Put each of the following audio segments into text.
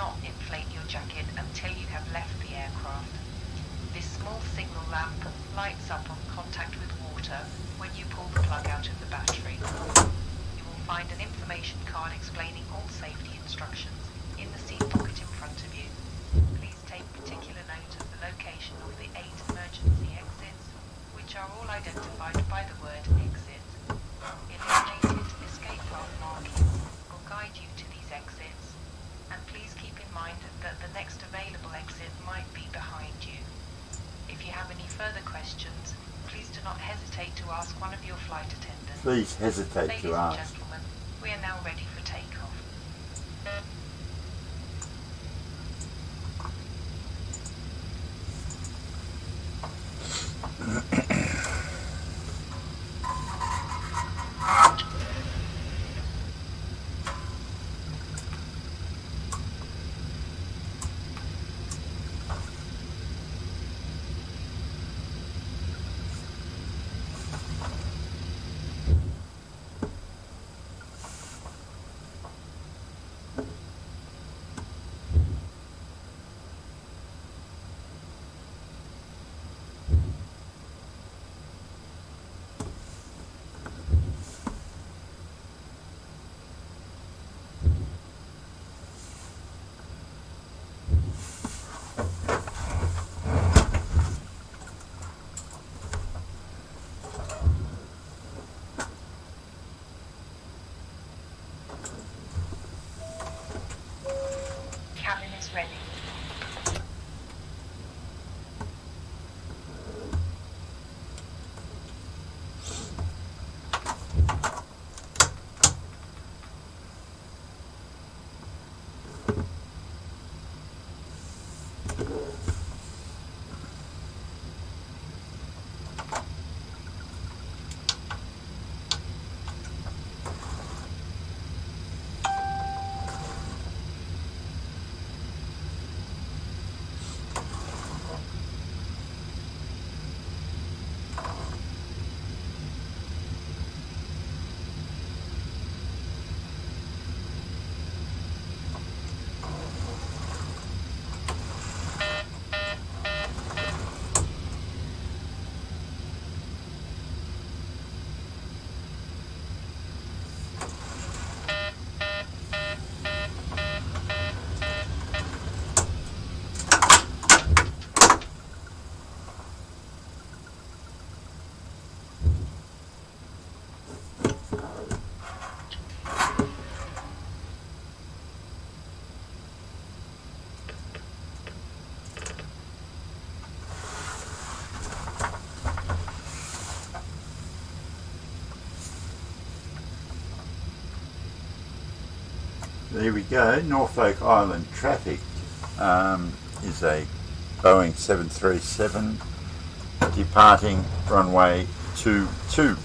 not inflate your jacket until you have left the aircraft. This small signal lamp lights up on contact with water when you pull the plug out of the battery. You will find an information card explaining all safety instructions in the seat pocket in front of you. Please take particular note of the location of the 8 emergency exits, which are all identified by the word exit. Illuminated escape path markings will guide you to these exits, and please keep in mind that the next available exit might be behind you. If you have any further questions, please do not hesitate to ask one of your flight attendants. Please hesitate Ladies to and ask. gentlemen, we are now ready for takeoff. Cabin is ready. There we go. Norfolk Island traffic is a Boeing 737 departing runway 22.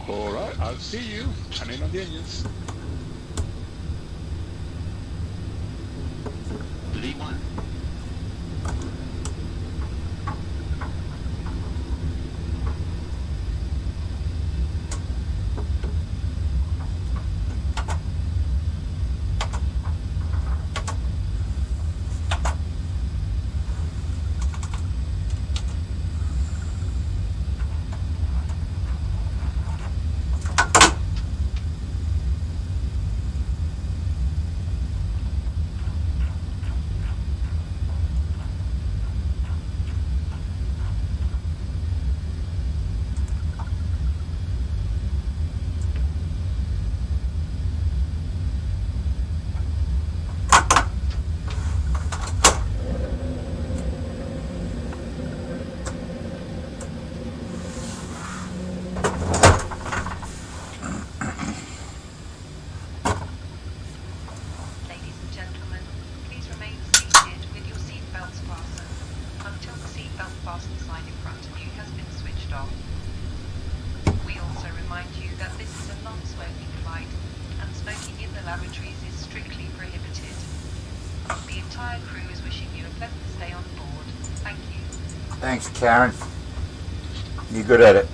Alright, I'll see you. Turn in on the engines. Lee 1. lavatories is strictly prohibited. The entire crew is wishing you a pleasant stay on board. Thank you. Thanks, Karen. You're good at it.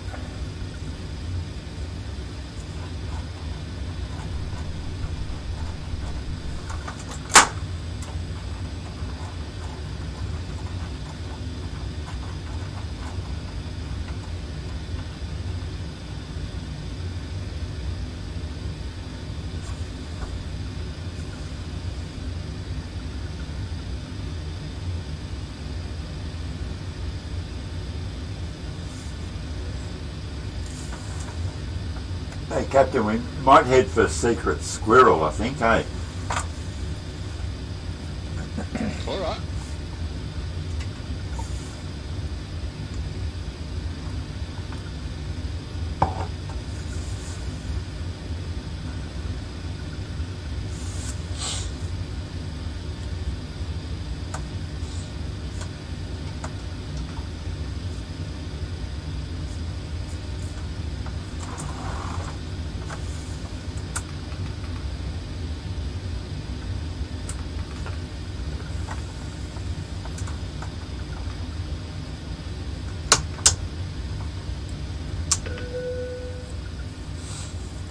Hey, Captain, we might head for Secret Squirrel, I think, eh? All right.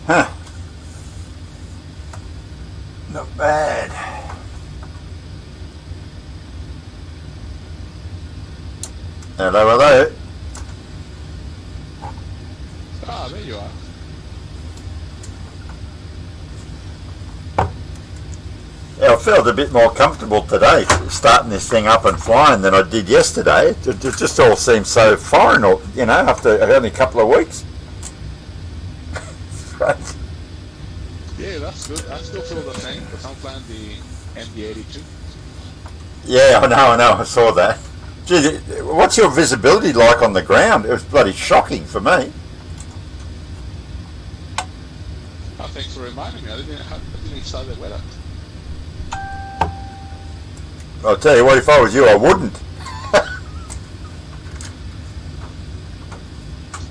Huh. Not bad. Hello, hello. Ah, there you are. Yeah, I felt a bit more comfortable today starting this thing up and flying than I did yesterday. It just all seems so foreign, after only a couple of weeks. Right. Yeah, that's good. I still feel the same because I'm flying the MD-82. Yeah, I know, I saw that. Gee, what's your visibility like on the ground? It was bloody shocking for me. Oh, thanks for reminding me. I didn't even saw the weather. I'll tell you what, if I was you, I wouldn't.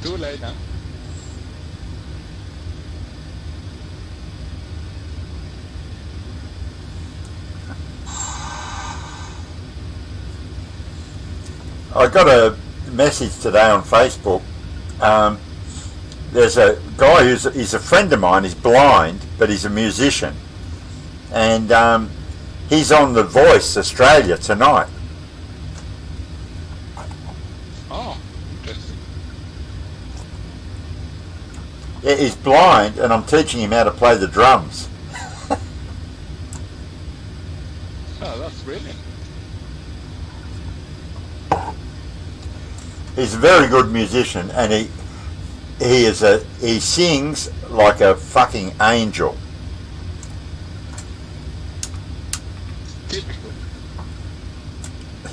Too late now. I got a message today on Facebook. There's a guy he's a friend of mine. He's blind, but he's a musician, and he's on The Voice Australia tonight. Oh, interesting. Yeah, he's blind, and I'm teaching him how to play the drums. Oh, that's brilliant. He's a very good musician, and he sings like a fucking angel. Typical.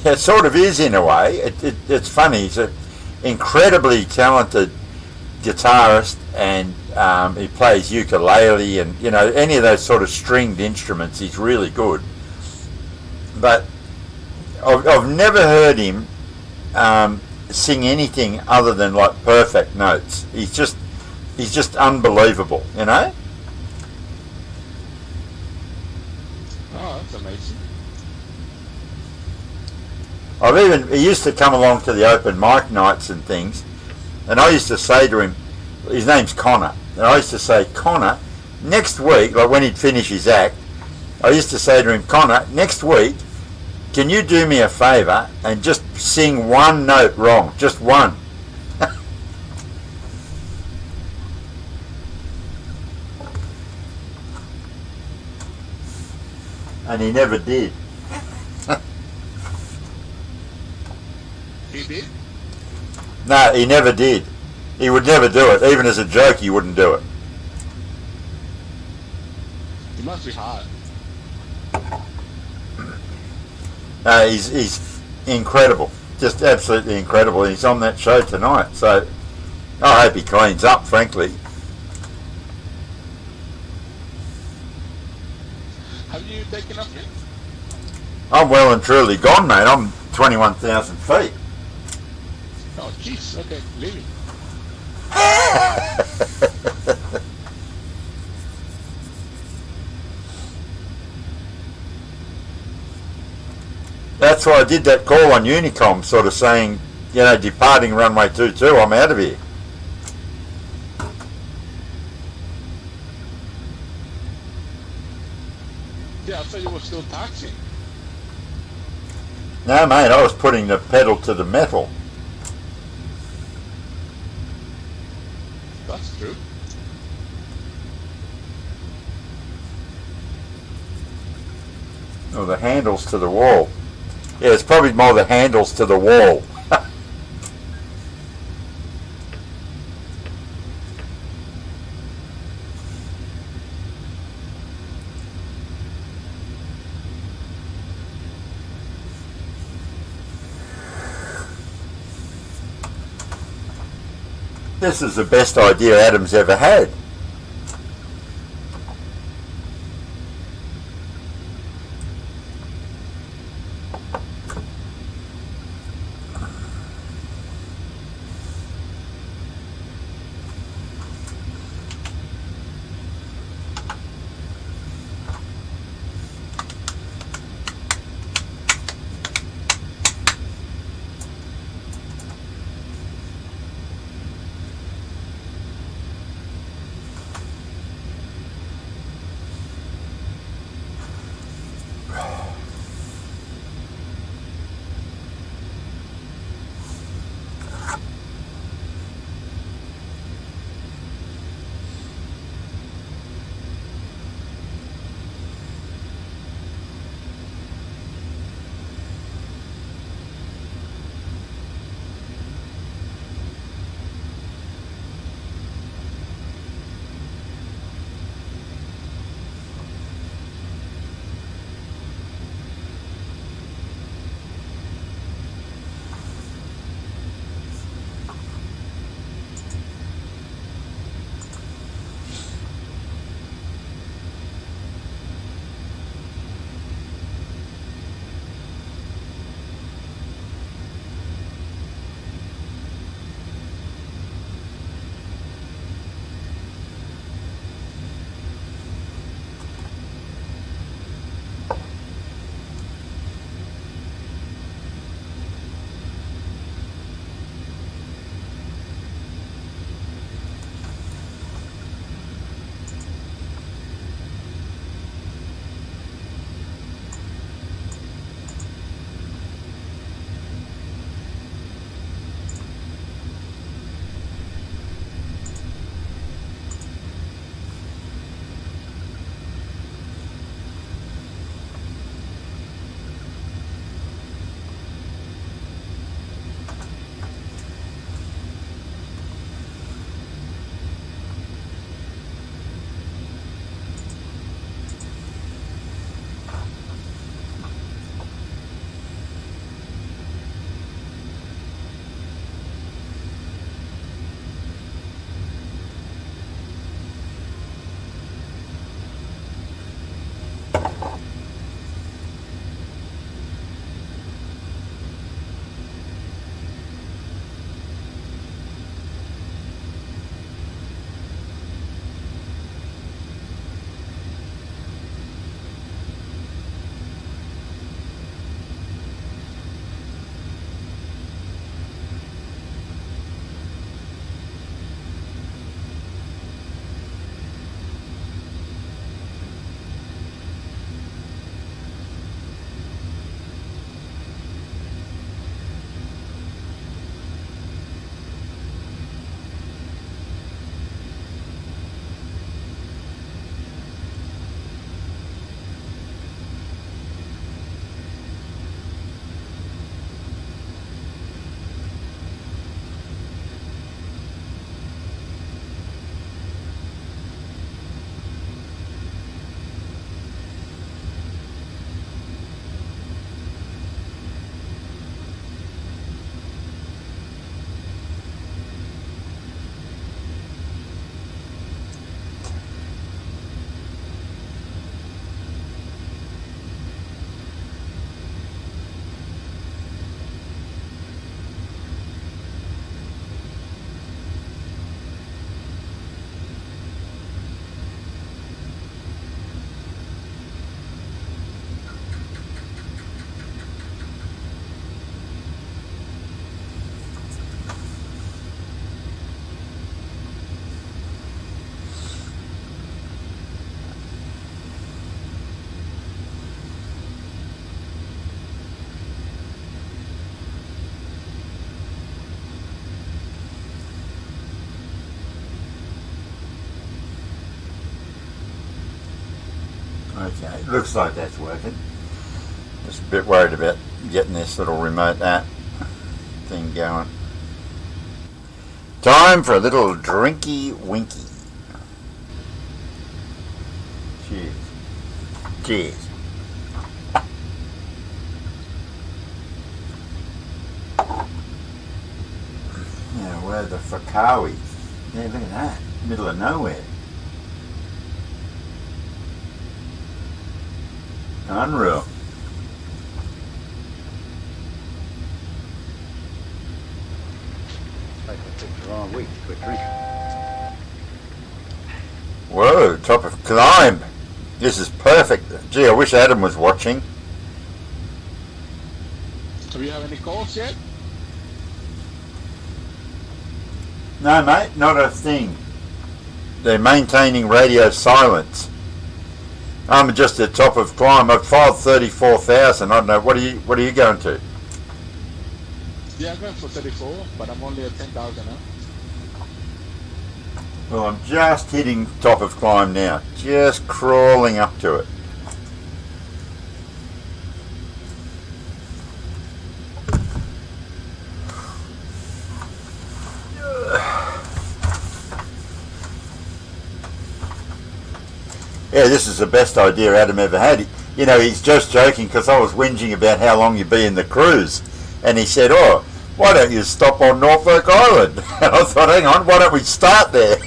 It sort of is in a way. It's funny. He's an incredibly talented guitarist, and he plays ukulele, and any of those sort of stringed instruments. He's really good. But I've never heard him sing anything other than like perfect notes. He's just unbelievable, Oh, that's amazing. He used to come along to the open mic nights and things, and I used to say to him, his name's Connor, and I used to say, Connor, next week, like when he'd finish his act, I used to say to him, Connor, next week, can you do me a favour and just sing one note wrong, just one? And he never did. He did? No, he never did. He would never do it. Even as a joke, he wouldn't do it. It must be hard. No, he's incredible. Just absolutely incredible. He's on that show tonight. So I hope he cleans up, frankly. Have you taken off yet? I'm well and truly gone, mate. I'm 21,000 feet. Oh, jeez. Okay, leave it. That's why I did that call on Unicom, sort of saying, departing runway 22, I'm out of here. Yeah, I thought you were still taxiing. No, mate, I was putting the pedal to the metal. That's true. Or the handles to the wall. Yeah, it's probably more the handles to the wall. This is the best idea Adam's ever had. Okay, looks like that's working. Just a bit worried about getting this little remote app thing going. Time for a little drinky winky. Cheers. Cheers. Yeah, where the fuck are we? Yeah, look at that. Middle of nowhere. Unreal. I picked the wrong week to quit drinking. Whoa, top of climb. This is perfect. Gee, I wish Adam was watching. Do you have any calls yet? No, mate, not a thing. They're maintaining radio silence. I'm just at top of climb. I've filed 34,000. I don't know. What are you going to? Yeah, I'm going for 34, but I'm only at 10,000 now. Well, I'm just hitting top of climb now. Just crawling up to it. Yeah, this is the best idea Adam ever had. You know, he's just joking because I was whinging about how long you'd be in the cruise. And he said, oh, why don't you stop on Norfolk Island? And I thought, hang on, why don't we start there?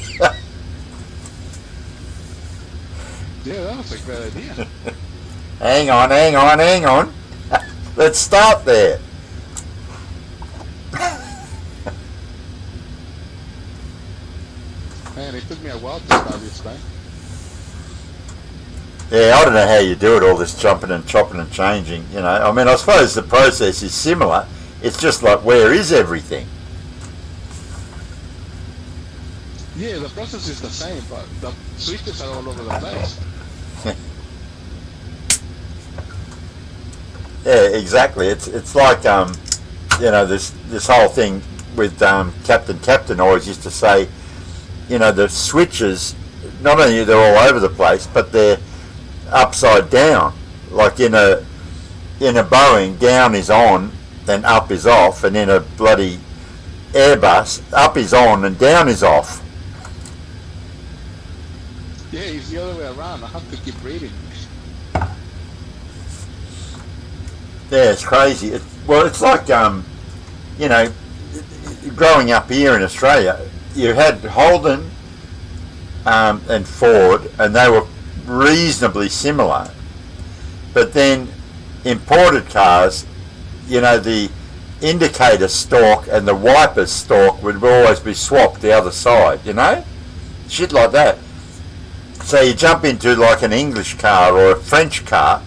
Yeah, that was a great idea. hang on. Let's start there. Man, it took me a while to start this thing. Yeah, I don't know how you do it, all this jumping and chopping and changing, you know. I mean, I suppose the process is similar. It's just like, where is everything? Yeah, the process is the same, but the switches are all over the place. Yeah, exactly. It's like, you know, this whole thing with Captain always used to say, you know, the switches, not only they're all over the place, but they're upside down. Like in a Boeing, down is on and up is off, and in a bloody Airbus, up is on and down is off. Yeah, it's the other way around. I have to keep reading. Yeah, it's crazy. It's like, you know, growing up here in Australia, you had Holden and Ford, and they were reasonably similar. But then imported cars, you know, the indicator stalk and the wiper stalk would always be swapped the other side, you know? Shit like that. So you jump into like an English car or a French car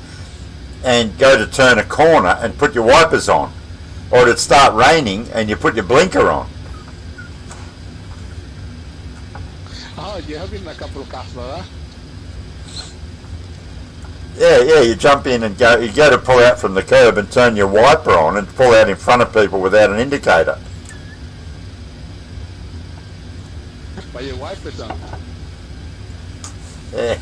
and go to turn a corner and put your wipers on. Or it'd start raining and you put your blinker on. Oh, you have been a couple of cars, brother. Yeah, you jump in and you go to pull out from the curb and turn your wiper on and pull out in front of people without an indicator. But your wipers on. Yeah.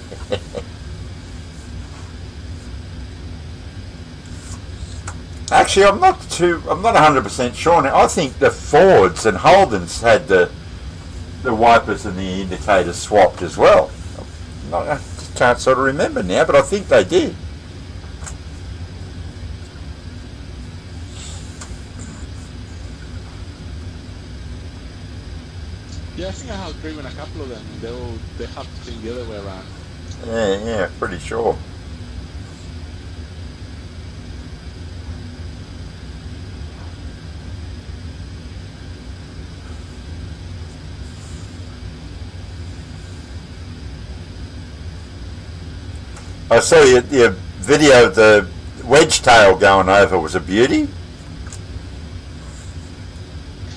Actually, I'm not 100% sure now. I think the Fords and Holdens had the wipers and the indicators swapped as well. I just can't sort of remember now, but I think they did. Yeah, I think I have driven a couple of them. They have to think the other way around. Yeah, pretty sure. I saw your video of the wedge tail going over was a beauty.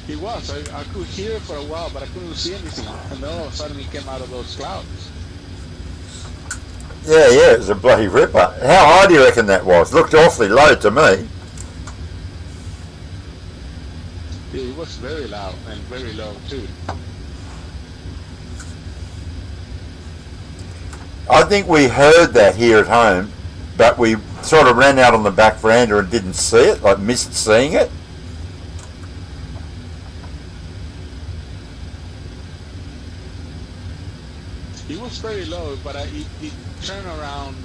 It was. I could hear it for a while, but I couldn't see anything. And then all of a sudden it came out of those clouds. Yeah, it was a bloody ripper. How high do you reckon that was? Looked awfully low to me. Yeah, it was very loud and very low too. I think we heard that here at home, but we sort of ran out on the back veranda and didn't see it, like missed seeing it. It was very low, but it turned around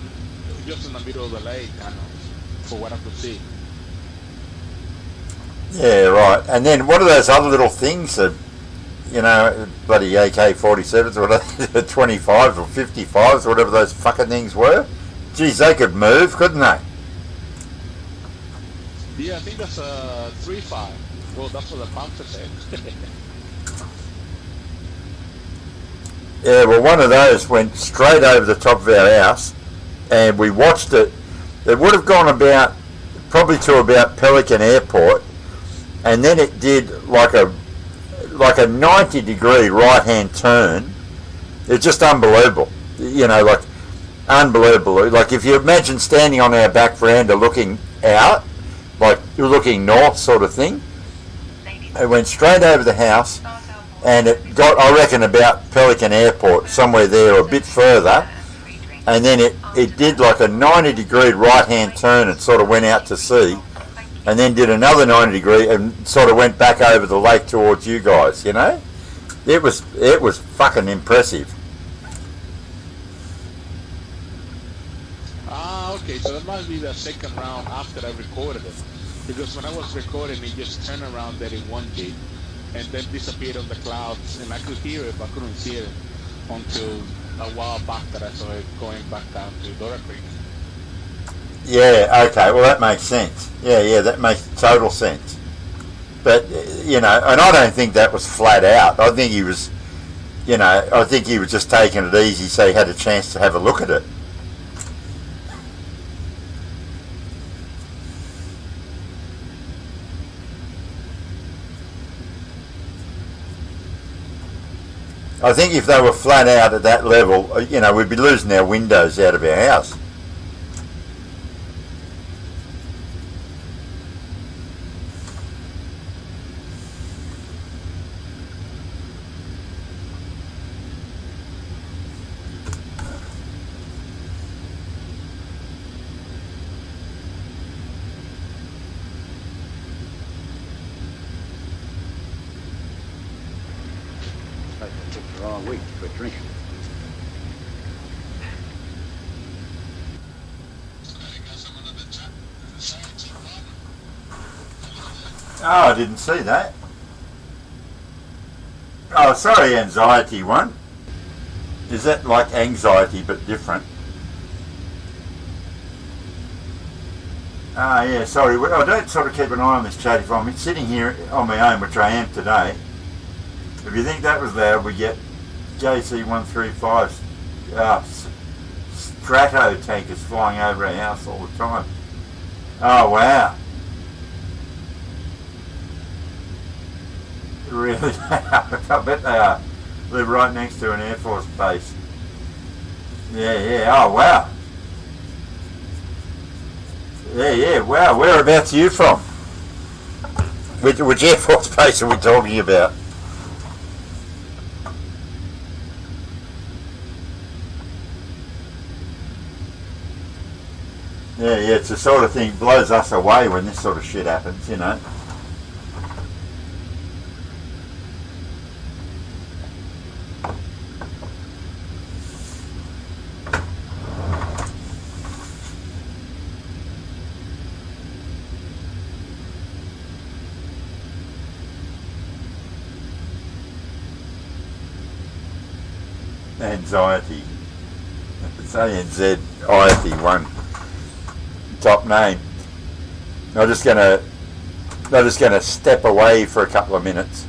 just in the middle of the lake, kind of, for what I could see. Yeah, right. And then what are those other little things that, you know, bloody AK-47s or whatever, 25s or 55s or whatever those fucking things were? Geez, they could move, couldn't they? Yeah, I think that's a 3.5. Well, that's what the pamphlet said. Yeah, well, one of those went straight over the top of our house, and we watched it. It would have gone probably to about Pelican Airport, and then it did like a 90-degree right-hand turn. It's just unbelievable, you know, like unbelievable. Like if you imagine standing on our back veranda looking out, like you're looking north, sort of thing. It went straight over the house, and it got, I reckon, about Pelican Airport, somewhere there, or a bit further, and then it did like a 90-degree right-hand turn and sort of went out to sea, and then did another 90-degree and sort of went back over the lake towards you guys, you know? It was fucking impressive. Ah, okay, so that must be the second round after I recorded it. Because when I was recording, it just turned around there in 1G and then disappeared on the clouds, and I could hear it, but I couldn't see it until a while back that I saw it going back down to Dora Creek. Yeah, okay, well that makes sense. Yeah, that makes total sense. But, you know, and I don't think that was flat out. I think he was, you know, I think he was just taking it easy so he had a chance to have a look at it. I think if they were flat out at that level, you know, we'd be losing our windows out of our house. I picked the wrong week to quit drinking. Oh, I didn't see that. Oh, sorry, anxiety one. Is that like anxiety but different? Ah, yeah, sorry. I don't sort of keep an eye on this chat if I'm sitting here on my own, which I am today. If you think that was loud, we get JC135 Strato tankers flying over our house all the time. Oh, wow. Really? I bet they are. Live right next to an Air Force base. Yeah. Oh, wow. Yeah. Wow. Whereabouts are you from? Which Air Force base are we talking about? Yeah, it's the sort of thing that blows us away when this sort of shit happens, you know. Anxiety. It's ANZ IFE1. Top name. I'm just gonna step away for a couple of minutes.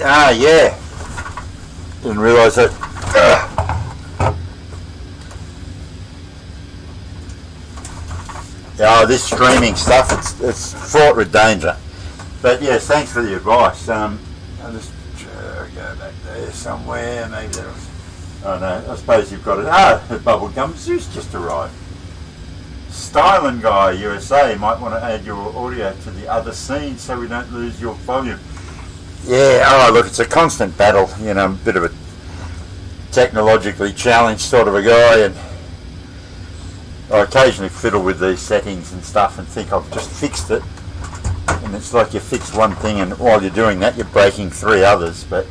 Ah, yeah. Didn't realise that. Yeah, this streaming stuff, it's fraught with danger. But yes, thanks for the advice. I'll just go back there somewhere. Maybe there was. Oh no, I suppose you've got it. Ah, Bubblegum Zeus just arrived. Styling Guy USA might want to add your audio to the other scene so we don't lose your volume. Yeah, oh look, it's a constant battle. You know, I'm a bit of a technologically challenged sort of a guy, and I occasionally fiddle with these settings and stuff and think I've just fixed it. And it's like you fix one thing and while you're doing that you're breaking 3 others. But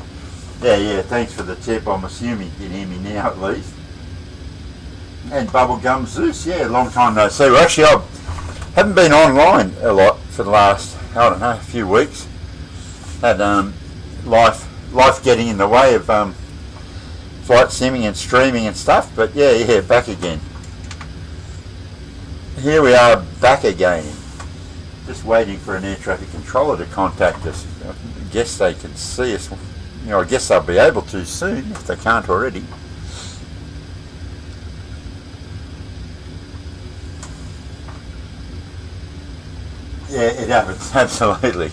yeah, thanks for the tip. I'm assuming you can hear me now at least. And Bubblegum Zeus, yeah, long time no see. Well, actually, I haven't been online a lot for the last, I don't know, a few weeks. Had life getting in the way of flight simming and streaming and stuff. But yeah, back again. Here we are back again. Just waiting for an air traffic controller to contact us. I guess they can see us. You know, I guess they'll be able to soon if they can't already. Yeah, it happens, absolutely.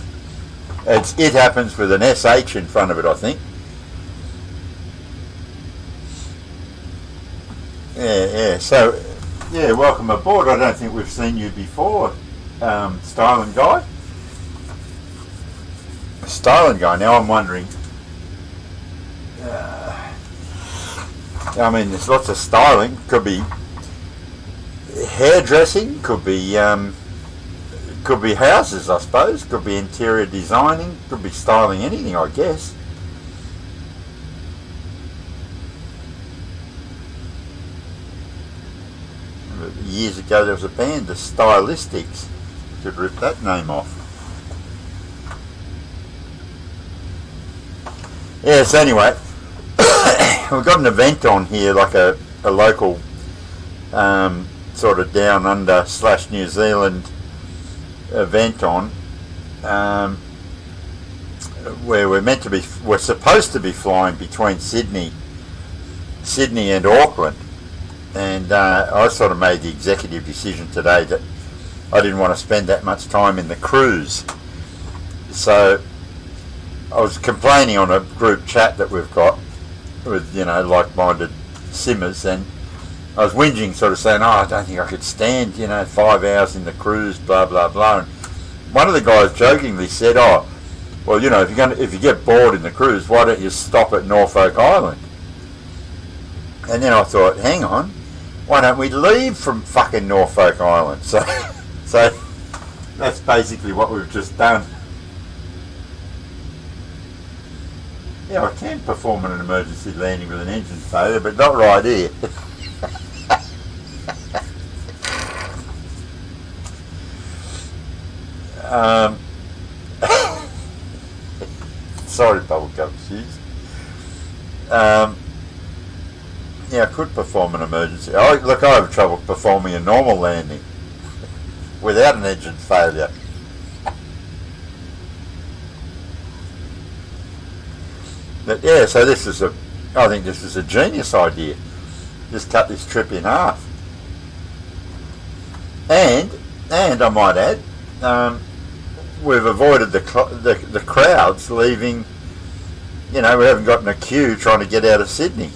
It happens with an SH in front of it, I think. Yeah, so, yeah, welcome aboard. I don't think we've seen you before, Styling Guy. Styling Guy, now I'm wondering, I mean, there's lots of styling. Could be hairdressing, could be houses, I suppose, could be interior designing, could be styling anything, I guess. Years ago there was a band, the Stylistics. Could rip that name off. Yes, anyway, we've got an event on here, like a local sort of down under / New Zealand event on, where we're supposed to be flying between Sydney and Auckland, and I sort of made the executive decision today that I didn't want to spend that much time in the cruise. So I was complaining on a group chat that we've got with, you know, like-minded simmers, and I was whinging, sort of saying, I don't think I could stand, 5 hours in the cruise, blah, blah, blah. And one of the guys jokingly said, well, if you get bored in the cruise, why don't you stop at Norfolk Island? And then I thought, hang on, why don't we leave from fucking Norfolk Island? So that's basically what we've just done. Yeah, I can perform an emergency landing with an engine failure, but not right here. Sorry, Bubblegum Shoes. Yeah, I could perform an emergency. Look, I have trouble performing a normal landing without an engine failure. But yeah, so I think this is a genius idea. Just cut this trip in half. And I might add, we've avoided the crowds leaving. We haven't gotten a queue trying to get out of Sydney.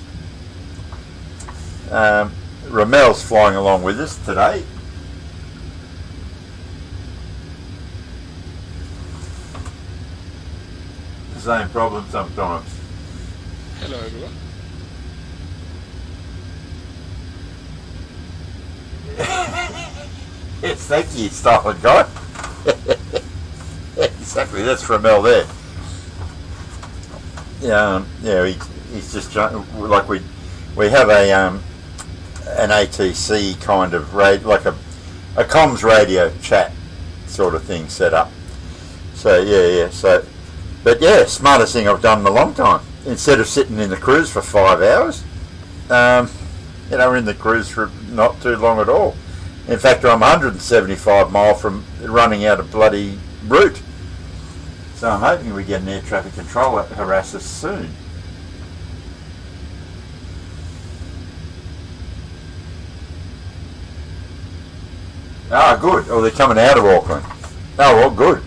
Ramel's flying along with us today. The same problem sometimes. Hello, everyone. Yes, thank you, Styling Guy. Exactly, that's Ramel there. He's just like we have an ATC kind of like a comms radio chat sort of thing set up. So smartest thing I've done in a long time. Instead of sitting in the cruise for 5 hours, we're in the cruise for not too long at all. In fact, I'm 175 mile from running out of bloody route. So I'm hoping we get an air traffic controller harass us soon. Ah, good. Oh, they're coming out of Auckland. Oh, well, good.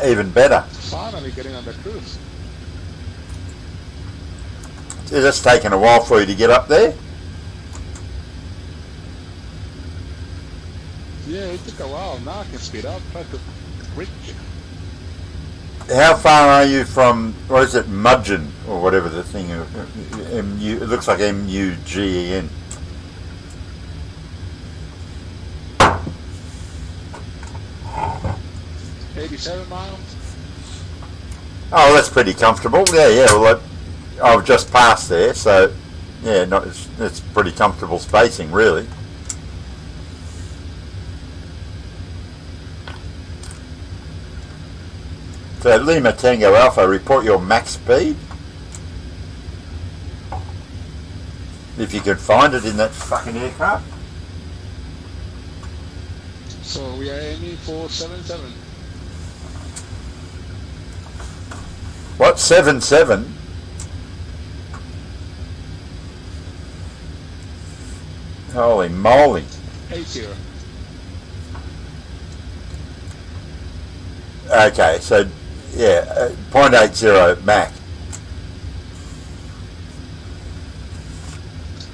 Even better. Finally getting on the cruise. Is this taking a while for you to get up there? Yeah, it took a while. Now I can speed up. Try to reach. How far are you from, what is it, Mudgeon, or whatever the thing, it looks like M-U-G-E-N. $87 miles. Oh, that's pretty comfortable. Yeah, well, I've just passed there, so, yeah, it's pretty comfortable spacing, really. So Lima Tango Alpha, report your max speed. If you can find it in that fucking aircraft. So we are aiming for 77. What, 7.7? Holy moly. 80. Okay, so, yeah, 0.80 Mach.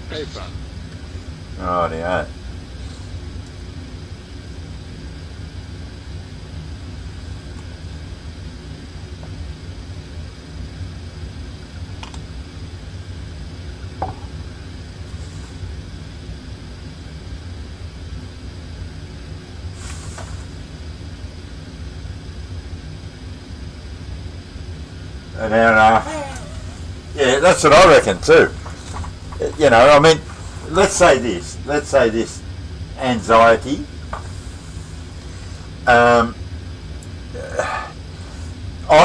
Hey, front. Oh, yeah. An hour and a half. Yeah, that's what I reckon too. You know, I mean, let's say this anxiety. On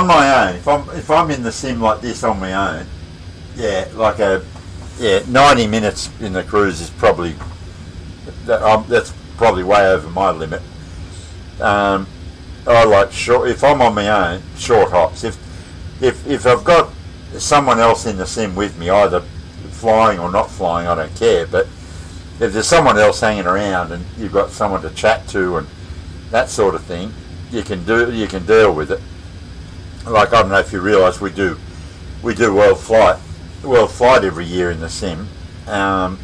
my own, if I'm in the sim like this on my own, 90 minutes in the cruise is probably that's probably way over my limit. I like short. If I'm on my own, short hops. If I've got someone else in the sim with me, either flying or not flying, I don't care. But if there's someone else hanging around and you've got someone to chat to and that sort of thing, you can deal with it. Like, I don't know if you realise we do world flight every year in the sim, and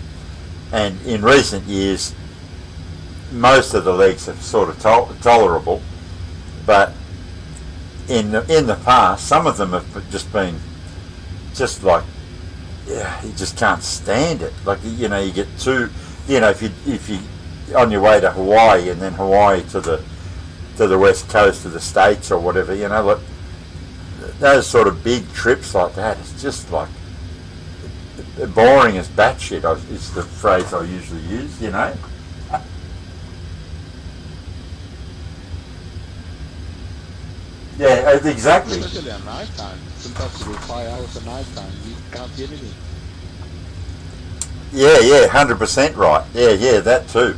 in recent years most of the legs are sort of tolerable, but in the past some of them have just been like, yeah, you just can't stand it. Like, you know, you get too, you know, if you on your way to Hawaii and then Hawaii to the west coast of the States or whatever, you know, like those sort of big trips like that, it's just like boring as batshit. It's the phrase I usually use, you know. Yeah, exactly. Especially at night time. Sometimes it will 5 hours at night time. You can't see anything. Yeah, 100% right. Yeah, that too.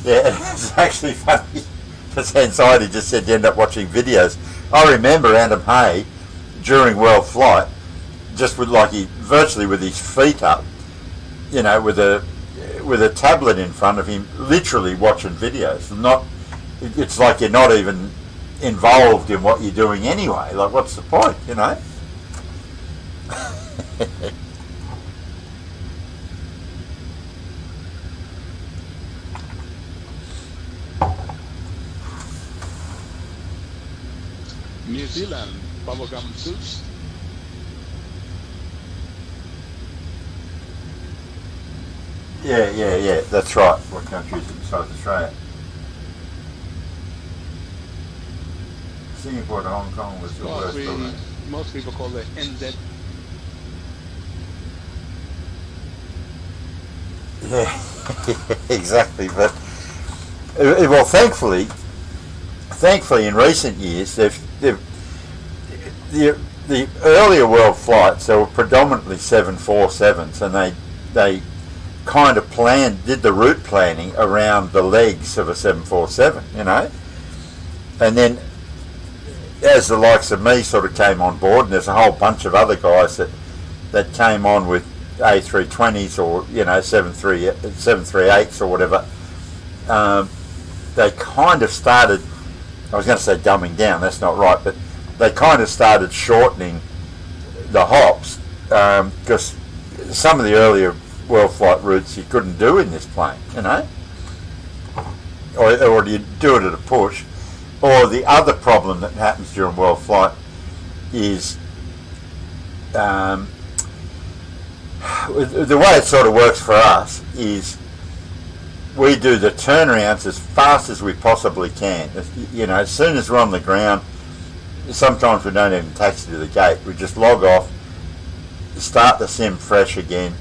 Yeah, it's actually funny. Because Anxiety just said you end up watching videos. I remember Adam Hay during World Flight, just with virtually with his feet up, you know, with a tablet in front of him, literally watching videos. It's like you're not even involved in what you're doing anyway. Like, what's the point, you know? New Zealand, bubblegum suits. Yeah, that's right. What country is it besides Australia? Singapore to Hong Kong was the worst, wasn't it? Most people call it NZ. Yeah, exactly. But well, thankfully, in recent years, the earlier world flights, they were predominantly 747s, and they kind of did the route planning around the legs of a 747, you know, and then as the likes of me sort of came on board, and there's a whole bunch of other guys that came on with A320s or 738s or whatever, they kind of started, I was going to say dumbing down, that's not right, but they kind of started shortening the hops, because some of the earlier world flight routes you couldn't do in this plane, or you do it at a push. Or the other problem that happens during world flight is the way it sort of works for us is we do the turnarounds as fast as we possibly can. As soon as we're on the ground, sometimes we don't even taxi to the gate. We just log off, start the sim fresh again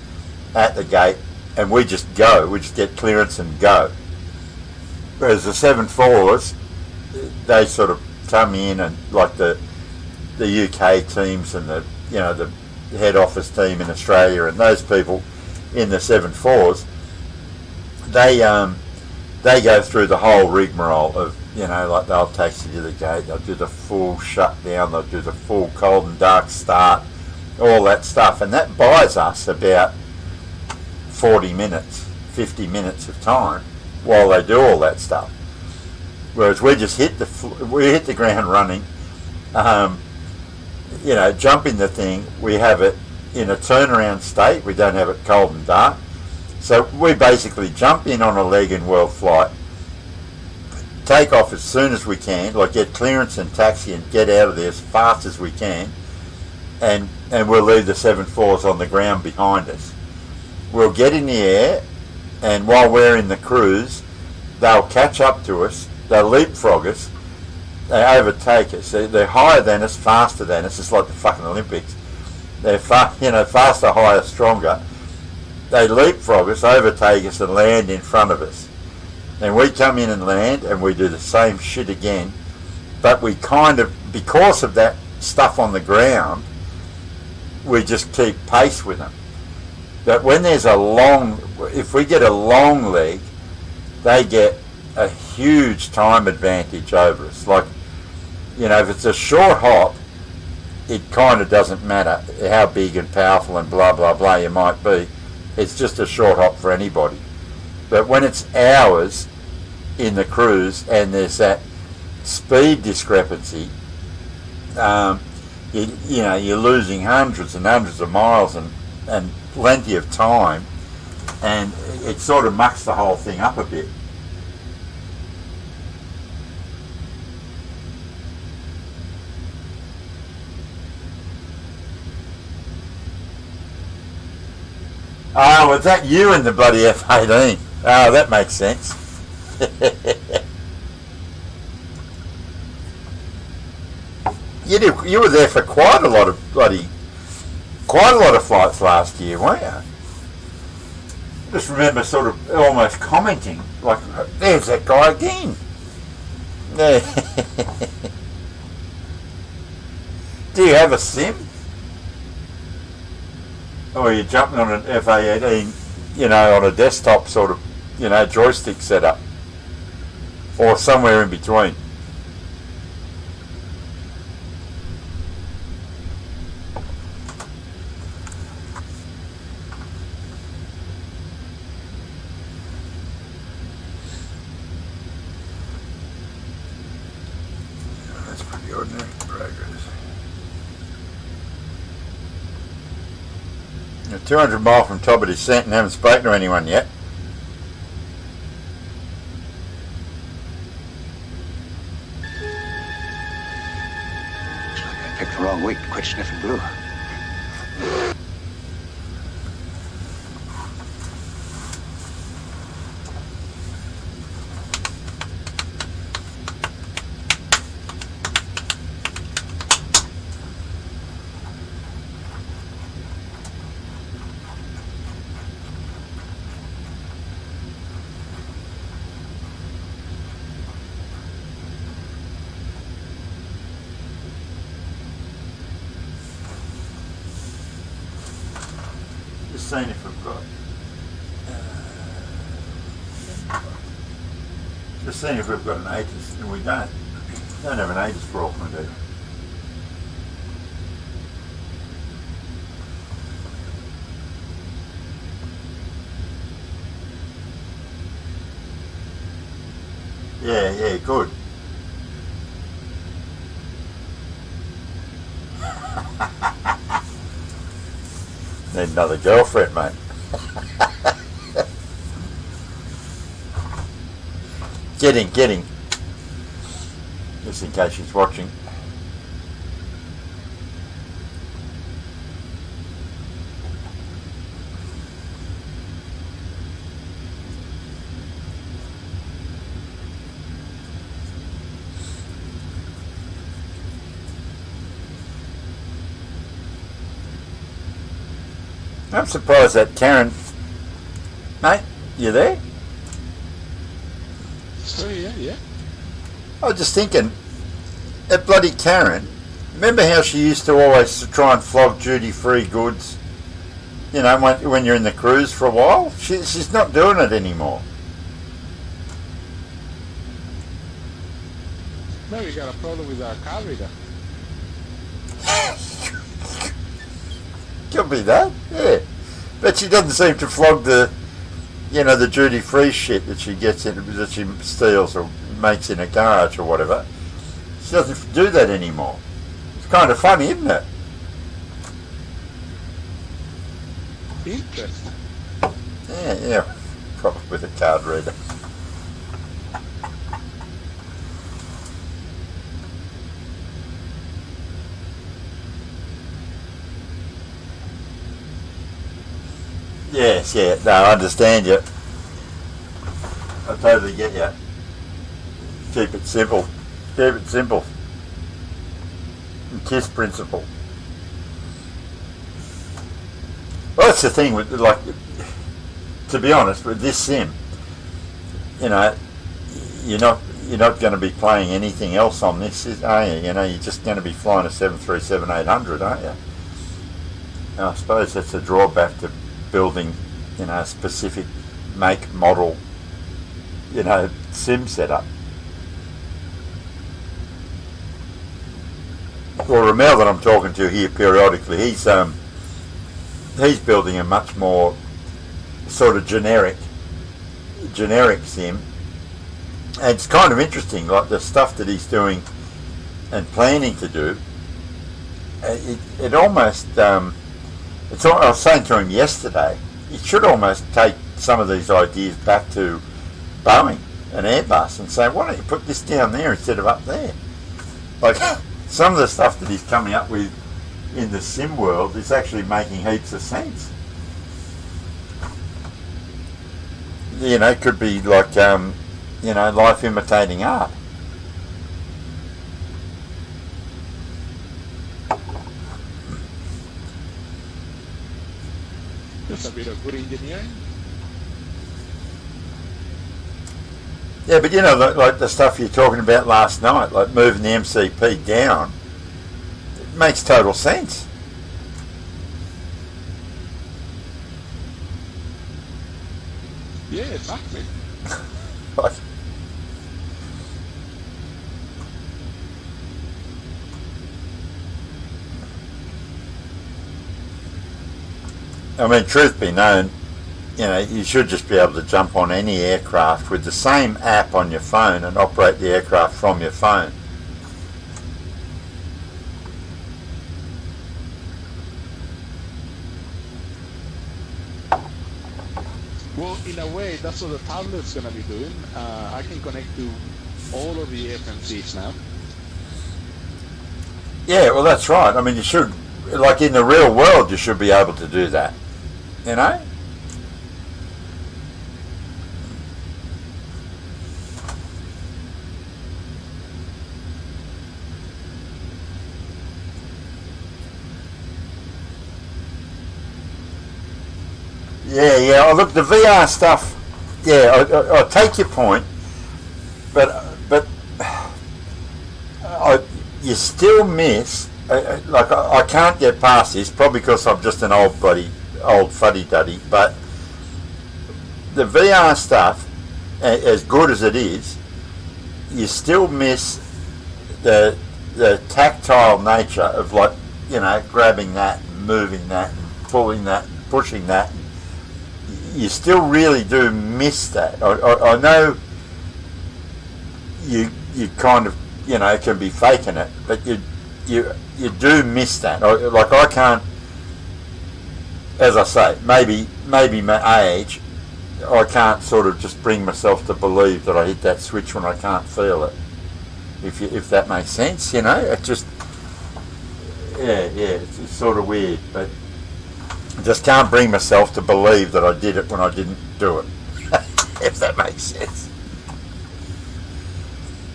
at the gate, and we just go. We just get clearance and go. Whereas the 747s, they sort of come in, and like the UK teams and the head office team in Australia and those people in the 747s, they go through the whole rigmarole of like they'll taxi to the gate, they'll do the full shutdown, they'll do the full cold and dark start, all that stuff, and that buys us about 40 minutes, 50 minutes of time while they do all that stuff. Whereas we just hit the ground running, jump in the thing. We have it in a turnaround state. We don't have it cold and dark. So we basically jump in on a leg in world flight, take off as soon as we can, like get clearance and taxi and get out of there as fast as we can, and we'll leave the 747s on the ground behind us. We'll get in the air, and while we're in the cruise, they'll catch up to us. They leapfrog us, they overtake us. They're higher than us, faster than us. It's like the fucking Olympics. They're faster, higher, stronger. They leapfrog us, overtake us, and land in front of us. And we come in and land, and we do the same shit again. But we kind of, because of that stuff on the ground, we just keep pace with them. But when there's if we get a long leg, they get a huge time advantage over us. Like, if it's a short hop, it kind of doesn't matter how big and powerful and blah blah blah you might be. It's just a short hop for anybody. But when it's hours in the cruise and there's that speed discrepancy, you're losing hundreds and hundreds of miles and plenty of time, and it sort of mucks the whole thing up a bit. Oh, was that you in the bloody F-18? Oh, that makes sense. You were there for quite a lot of flights last year, weren't you? Just remember sort of almost commenting, like, there's that guy again. Do you have a sim? Or are you jumping on an F-18, on a desktop sort of, joystick setup? Or somewhere in between? That's pretty ordinary progress. 200 miles from top of descent and haven't spoken to anyone yet. Looks like I picked the wrong week to quit sniffing glue. Just seeing if we've got. Just seeing if we've got an ATIS, and we don't. Don't have an ATIS for Auckland either. Yeah, good. Need another girlfriend, mate. Getting. Just in case she's watching. I'm surprised that Karen... Mate, you there? Oh, yeah. I was just thinking, that bloody Karen, remember how she used to always try and flog duty-free goods, you know, when you're in the cruise for a while? She's not doing it anymore. No, you got a problem with our car reader. Could be that, yeah. But she doesn't seem to flog the duty-free shit that she gets in, that she steals or makes in a garage or whatever. She doesn't do that anymore. It's kind of funny, isn't it? Interesting. Yeah. Probably with a card reader. Yes, yeah. No, I understand you. I totally get you. Keep it simple. Keep it simple. And KISS principle. Well, that's the thing with, like, to be honest, with this sim, you know, you're not going to be playing anything else on this, are you? You know, you're just going to be flying a 737-800, aren't you? And I suppose that's a drawback to building, you know, a specific make, model, you know, sim setup. Well, Ramel that I'm talking to here periodically, he's building a much more sort of generic sim, and it's kind of interesting, like the stuff that he's doing and planning to do. It almost it's all, I was saying to him yesterday, it should almost take some of these ideas back to Boeing and Airbus and say, why don't you put this down there instead of up there? Like, some of the stuff that he's coming up with in the sim world is actually making heaps of sense. You know, it could be like, you know, life imitating art. Just a bit of good engineering. Yeah, but you know, like the stuff you're talking about last night, like moving the MCP down, it makes total sense. Yeah, exactly. Like, I mean, truth be known, you know, you should just be able to jump on any aircraft with the same app on your phone and operate the aircraft from your phone. Well, in a way, that's what the tablet's going to be doing. I can connect to all of the FMCs now. Yeah, well, that's right. I mean, you should, like in the real world, you should be able to do that. You know? Yeah. Oh, look, the VR stuff. Yeah, I take your point, but you still miss. Like I can't get past this, probably because I'm just an old fuddy-duddy. But the VR stuff, as good as it is, you still miss the tactile nature of, like, you know, grabbing that, and moving that, and pulling that, and pushing that. You still really do miss that. I know you kind of, can be faking it, but you do miss that. Like I can't, as I say, maybe my age, I can't sort of just bring myself to believe that I hit that switch when I can't feel it. If that makes sense, it just, it's sort of weird, but I just can't bring myself to believe that I did it when I didn't do it. If that makes sense.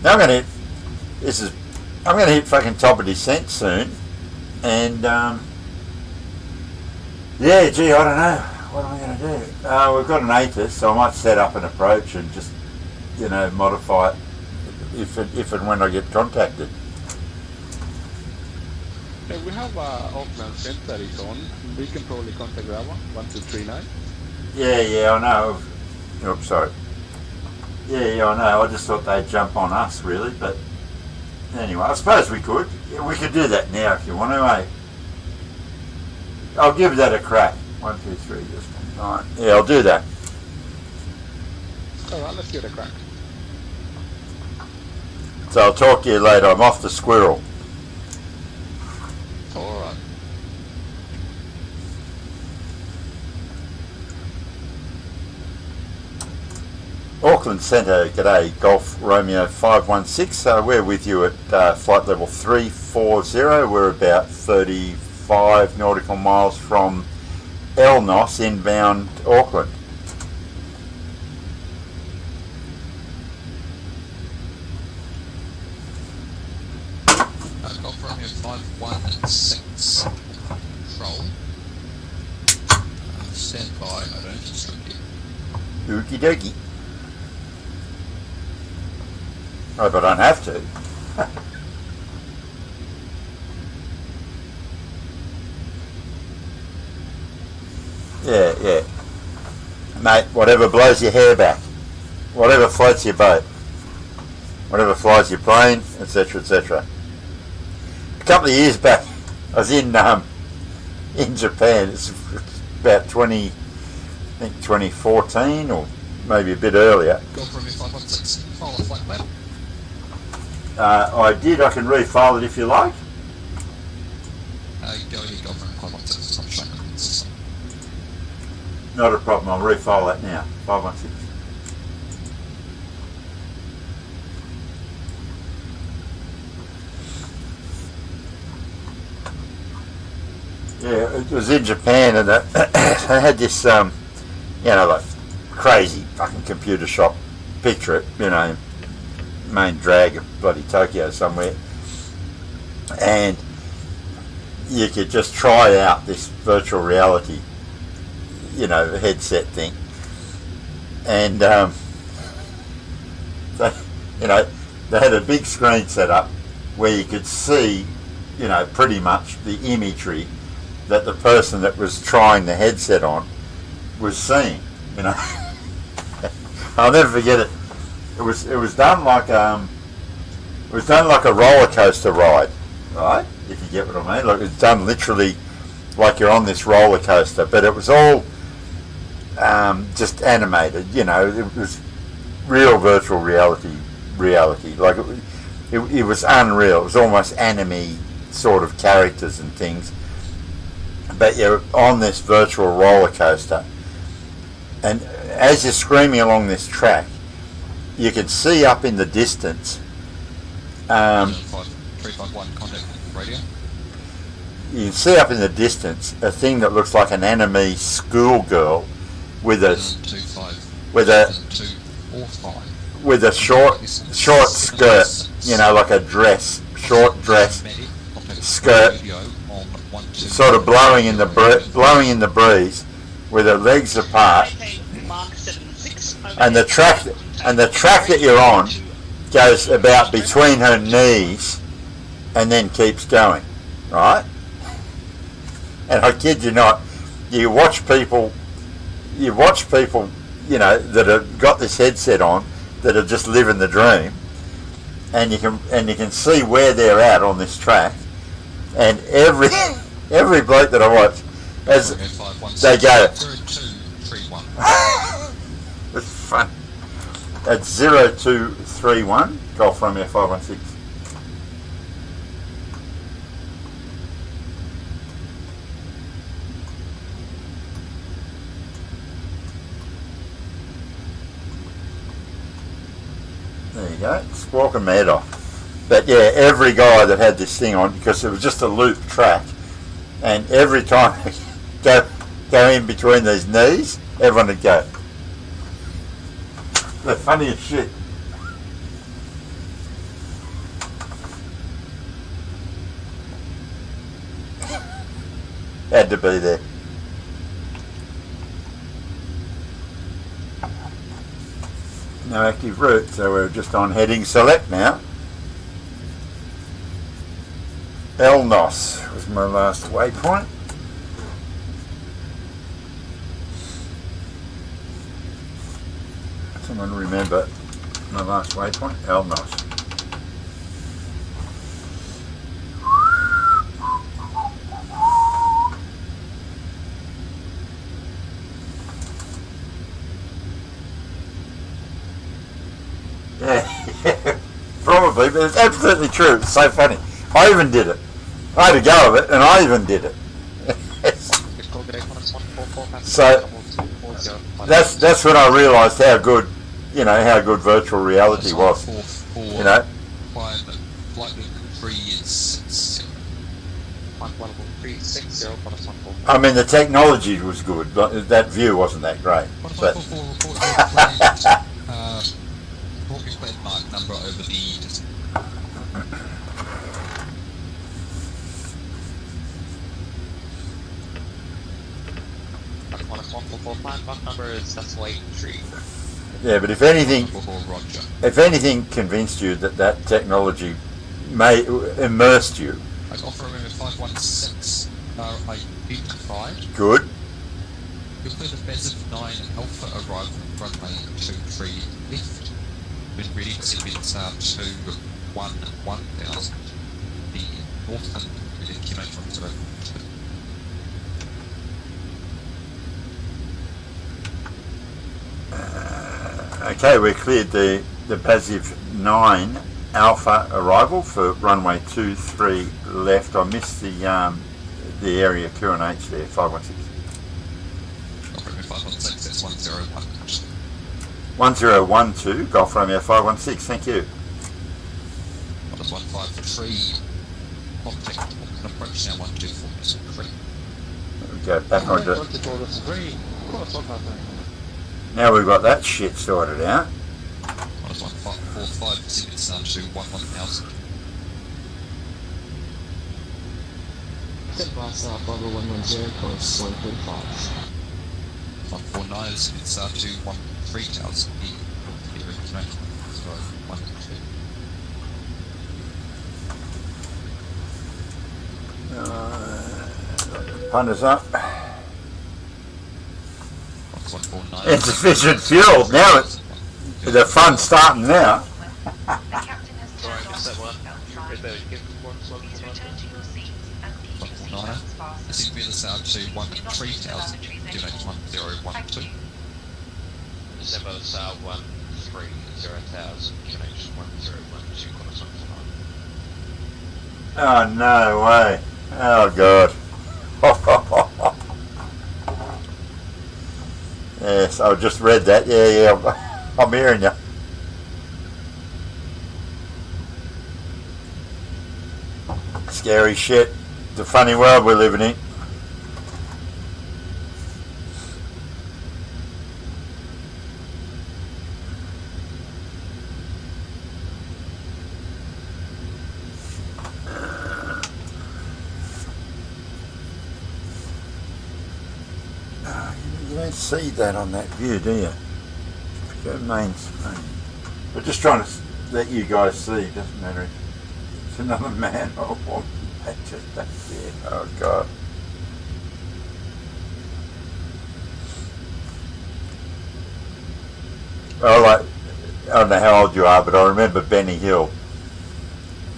Now I'm gonna hit fucking top of descent soon, and yeah, gee, I don't know. What am I going to do? We've got an ATIS, so I might set up an approach and just, modify it if and when I get contacted. Yeah, we have Auckland Centre is on. We can probably contact that one, 1239. Yeah, I know. Oops, sorry. Yeah, I know. I just thought they'd jump on us, really, but anyway, I suppose we could. Yeah, we could do that now if you want to, eh? I'll give that a crack. 1, 2, 3, just 9. Yeah, I'll do that. Alright, let's give it a crack. So I'll talk to you later. I'm off the squirrel. Alright. Auckland Centre, g'day, Golf Romeo 516. We're with you at flight level 340. We're about 35 nautical miles from Elnos, inbound Auckland. Golf Romeo 516. Control. Stand by, I don't instruct you. Okie dokie. Hope I don't have to. Yeah. Mate, whatever blows your hair back. Whatever floats your boat. Whatever flies your plane, etc., etc. A couple of years back, I was in Japan. It's about 2014 or maybe a bit earlier. Golf Romeo 516. File a flight plan. I did. I can refile it if you like. Go ahead, Golf Romeo 516. Stop showing it. Not a problem. I'll refile that now. 516. Yeah, it was in Japan, and they had this, like crazy fucking computer shop. Picture it, main drag of bloody Tokyo somewhere, and you could just try out this virtual reality, headset thing, and they had a big screen set up where you could see, pretty much the imagery that the person that was trying the headset on was seeing. I'll never forget it. It was done like a roller coaster ride, right? If you get what I mean. Like, it's done literally like you're on this roller coaster, but it was all just animated. It was real virtual reality. Like it was unreal. It was almost anime sort of characters and things. But you're on this virtual roller coaster, and as you're screaming along this track, you can see up in the distance. 351 contact radio. You can see up in the distance a thing that looks like an anime schoolgirl with a short skirt, like a dress, short dress skirt, sort of blowing in the breeze, with her legs apart, and the track that you're on goes about between her knees and then keeps going, right? And I kid you not, you watch people, that have got this headset on, that are just living the dream, and you can see where they're at on this track, and every bloke that I watch, as they go, it's fun. At 0231 Golf Romeo 516. There you go, squawking my head off. But yeah, every guy that had this thing on, because it was just a loop track, and every time I go in between these knees, everyone would go. The funniest shit. Had to be there. No active route, so we're just on heading select now. Elnos was my last waypoint. Someone remember my last waypoint? Elnos. Yeah, probably, but it's absolutely true. It's so funny. I even did it. I had a go of it, and I even did it. So that's when I realised how good, how good virtual reality was. I mean, the technology was good, but that view wasn't that great. But mark number over the number is decimal tree. Yeah, but if anything convinced you that technology may immersed you. I got for 516 identified. Good. You'll clear the beds of 9 Alpha arrival runway 23 left. When ready to sequence to 1000. The Auckland QH from 0. Okay, we cleared the passive 9 Alpha arrival for runway 23 left. I missed the area QNH there, 516. 516, that's 101. 1012, Golf Romeo 516, thank you. That's 153. Contact Auckland approach now 124.3. We go back onto. Now we've got that shit sorted out. That's 145, it's down to 1000. Bravo 110, course 135. 149 is down to 3000. The original, so 1 Punters up. 149. Insufficient fuel. Now the fun's starting now. The captain has turned off the seatbelt sign. Please return to your seats and keep your seatbelts fastened. This is the sound to 3000. QNH 1012. December South 130,000, QNH 1012, Oh, no way. Oh, God. Yes, I just read that. Yeah, I'm hearing you. Scary shit. It's a funny world we're living in. You don't see that on that view, do you? Go main screen. We're just trying to let you guys see. It doesn't matter if it's another man or woman. Just back there. Oh God. Well, I don't know how old you are, but I remember Benny Hill.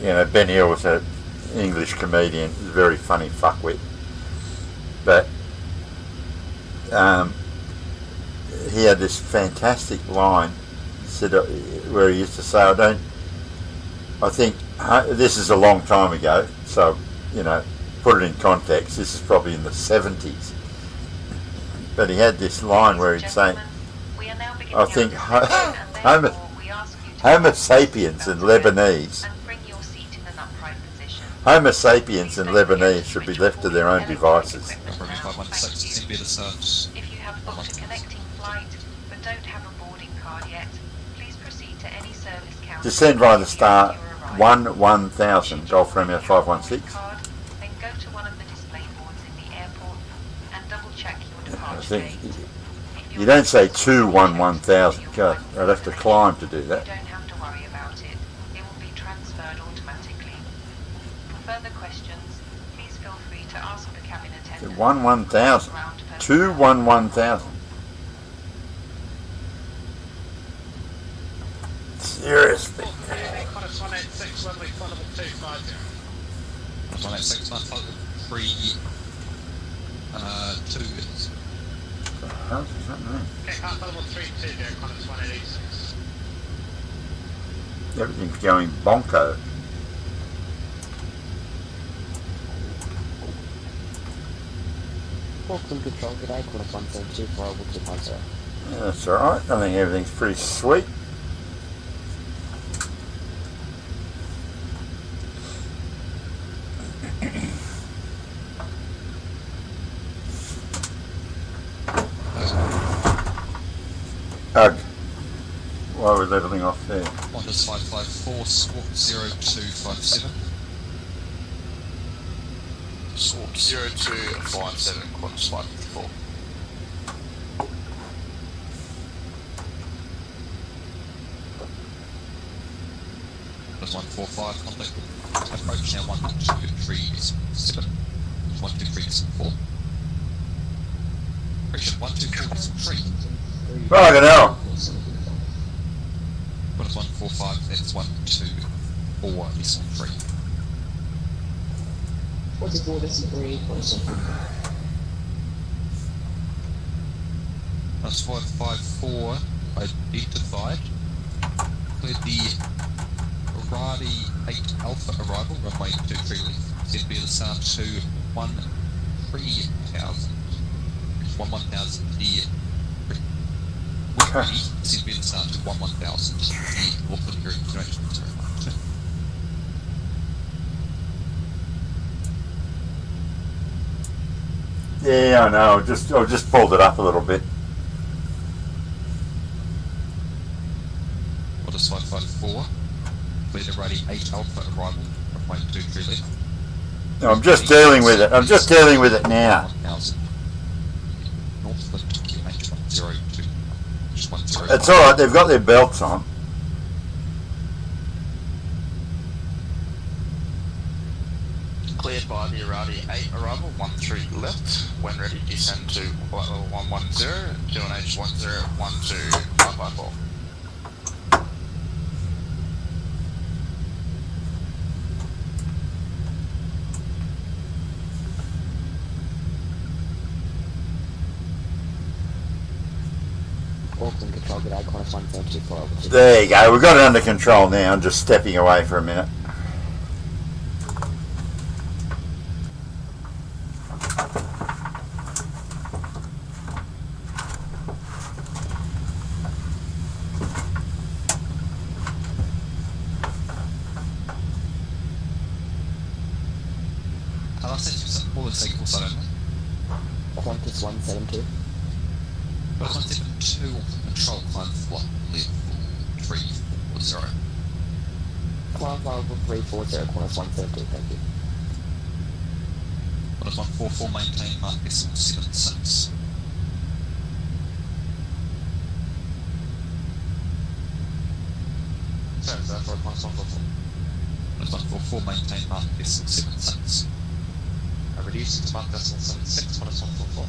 Benny Hill was an English comedian. He was a very funny fuckwit. But he had this fantastic line. said where he used to say, I think this is a long time ago, so, put it in context, this is probably in the 70s. But he had this line where he'd say, We are now beginning I think our discussion, and therefore we ask you to Homo fasten sapiens in your seatbelt Lebanese. and bring your seat in an upright position. Homo sapiens in Lebanese should be left to their own devices. Number 516, send me the start. If you have booked a connecting flight but don't have a boarding card yet, please proceed to any service counter. Descend via the star when you arrive. 11000, Golf Romeo 516. Card, then go to one of the display boards in the airport and double check your I departure think date. If you you're don't say to 211,000. God, I'd have to climb to do You that. don't have to worry about it. It will be transferred automatically. For further questions, please feel free to ask the cabin attendant. 211,000. Ground personnel. 211,000. Seriously. Qantas 186, runway follow 250. 186, 953, 2 is. How's that mean? Okay, car follow 32, Qantas 186. Everything's going bonko. Auckland Control, good day, Qantas 172 for Auckland 250. Yeah, that's alright. I think everything's pretty sweet. Ugh. Why are we levelling off there? Qantas 554, swap 0257. Swap 0257, Qantas 554. Qantas 145, contact. Approach now 123.7. 123.4. Approach 124.3. Fucking hell. Qantas 145, that's 124, is 3. What's it for? This is 3, Qantas Qantas 554, identified. Cleared the Radi 8 Alpha arrival, runway 23 left. Send via the SAR to 13,000. 11,000 the ready, send via the SAR to 11,000 the Auckland Hearing International Terminal. Yeah, I know. I just pulled it up a little bit. Qantas 554, cleared the Radi 8 Alpha arrival, runway 23 left. No, I'm just dealing with it. I'm just dealing with it now. 1,000. Norfolk QH102. Just 10. It's alright, they've got their belts on. Cleared by the Arati 8 arrival, 13 left. When ready, descend to level 110, QNH 1012554. Auckland Control, good day, Qantas 172 for Auckland 250. There you go. We've got it under control now. I'm just stepping away for a minute. I'll send you some all the signals, I don't know. Qantas 172. But 172 control climb flight level 340. Climb level 340, Qantas 172, thank you. Qantas 144, maintain mark decimal 76. Sorry, is that for Qantas 144? Qantas 144, maintain mark decimal 76. Reducing to mark decimal 76, Qantas 144.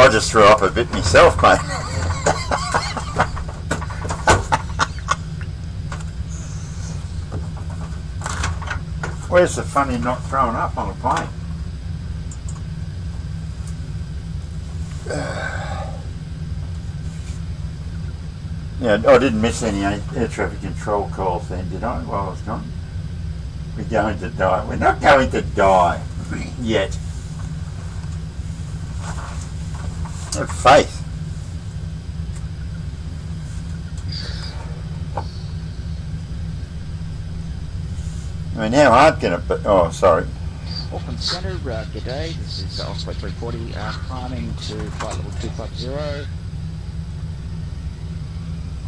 I just threw up a bit myself, mate. Where's the fun in not throwing up on a plane? Yeah, I didn't miss any air traffic control calls then, did I, while I was gone? We're going to die. We're not going to die yet. Have faith. I mean, how hard can it be? Oh, sorry. Auckland Centre, good day. This is Osprey 340, climbing to flight level 250.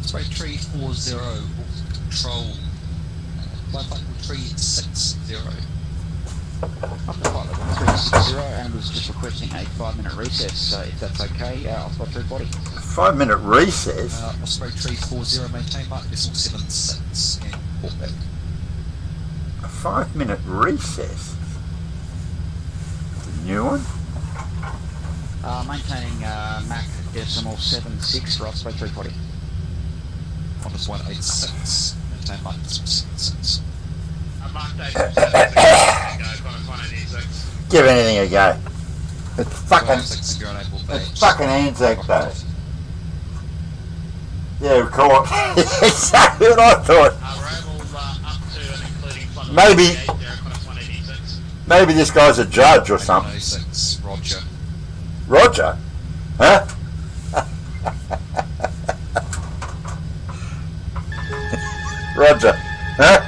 Osprey 340, control. Flight level 360. Up to flight level 360 and was just requesting a 5-minute recess, if that's okay, Osprey 340. 5-minute recess? Osprey 340, maintain mark decimal 76 and port back. A 5-minute recess? The new one? Maintaining Mach decimal 76 for Osprey 340. Qantas 186, maintain mark decimal 76. Mark decimal 76, Qantas 186. Give anything a go. It's fucking, 186 you're unable to it's fucking Anzac Day. Yeah, of course. Exactly what I thought. We're able up to and including flight Maybe- 188, Qantas 186. Maybe this guy's a judge or something. 186, roger. Roger? Huh? Roger. Huh? I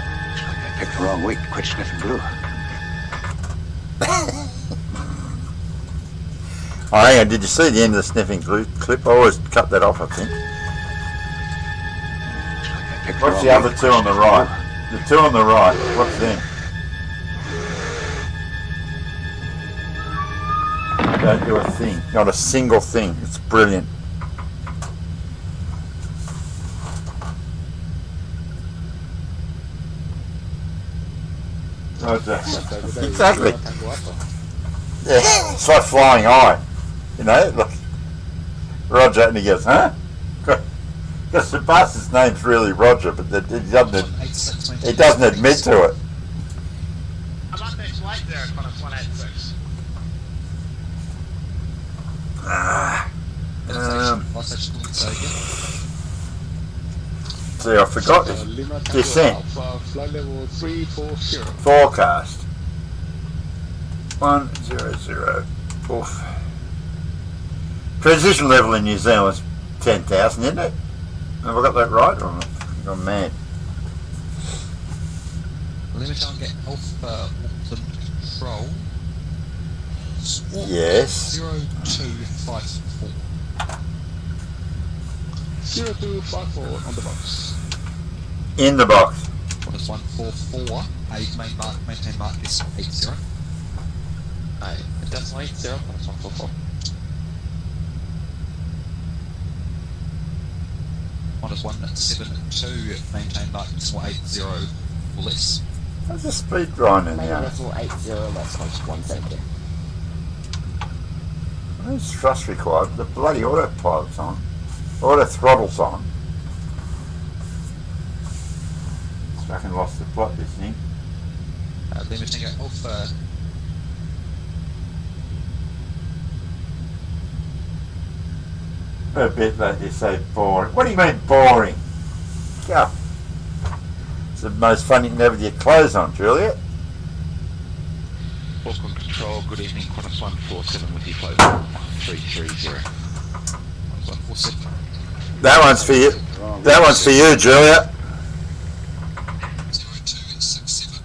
picked the wrong week to quit sniffing glue. Oh, hang on, did you see the end of the sniffing glue clip? I always cut that off, I think. I picked What's wrong the other week to two quit on the sniffing right? The two on the right, what's them? Don't do a thing. Not a single thing. It's brilliant. Roger. Exactly. Yeah, it's like flying high. You know, like Roger, and he goes, huh? Because the bastard's name's really Roger, but he doesn't admit to it. I'm up next late there, Qantas 186. See, I forgot this. Lima Tango Descent. Alpha, flight level 340. Forecast. 100. Oof. Transition level in New Zealand's 10,000, isn't it? Have I got that right? Or am I gone mad? Lima Tango Alpha, Auckland control. Yes. 0254. 0254 on the box. In the box. Qantas 144, maintain mark is 80. Decimal 80, Qantas 144. Qantas 172, maintain mark is 80 or less. How's the speed grinding Maybe now? decimal 80, that's Qantas 170. Where's thrust required? The bloody autopilot's on. Auto throttle's on. It's fucking lost the plot, this thing. Lima Tango Alpha, A bit like they say boring. What do you mean boring? Go. It's the most fun you can have with your clothes on, Juliet. Auckland Control, good evening, Qantas 147 with you, flight 330. 147. That one's for you. That one's for you, Juliet. 0267.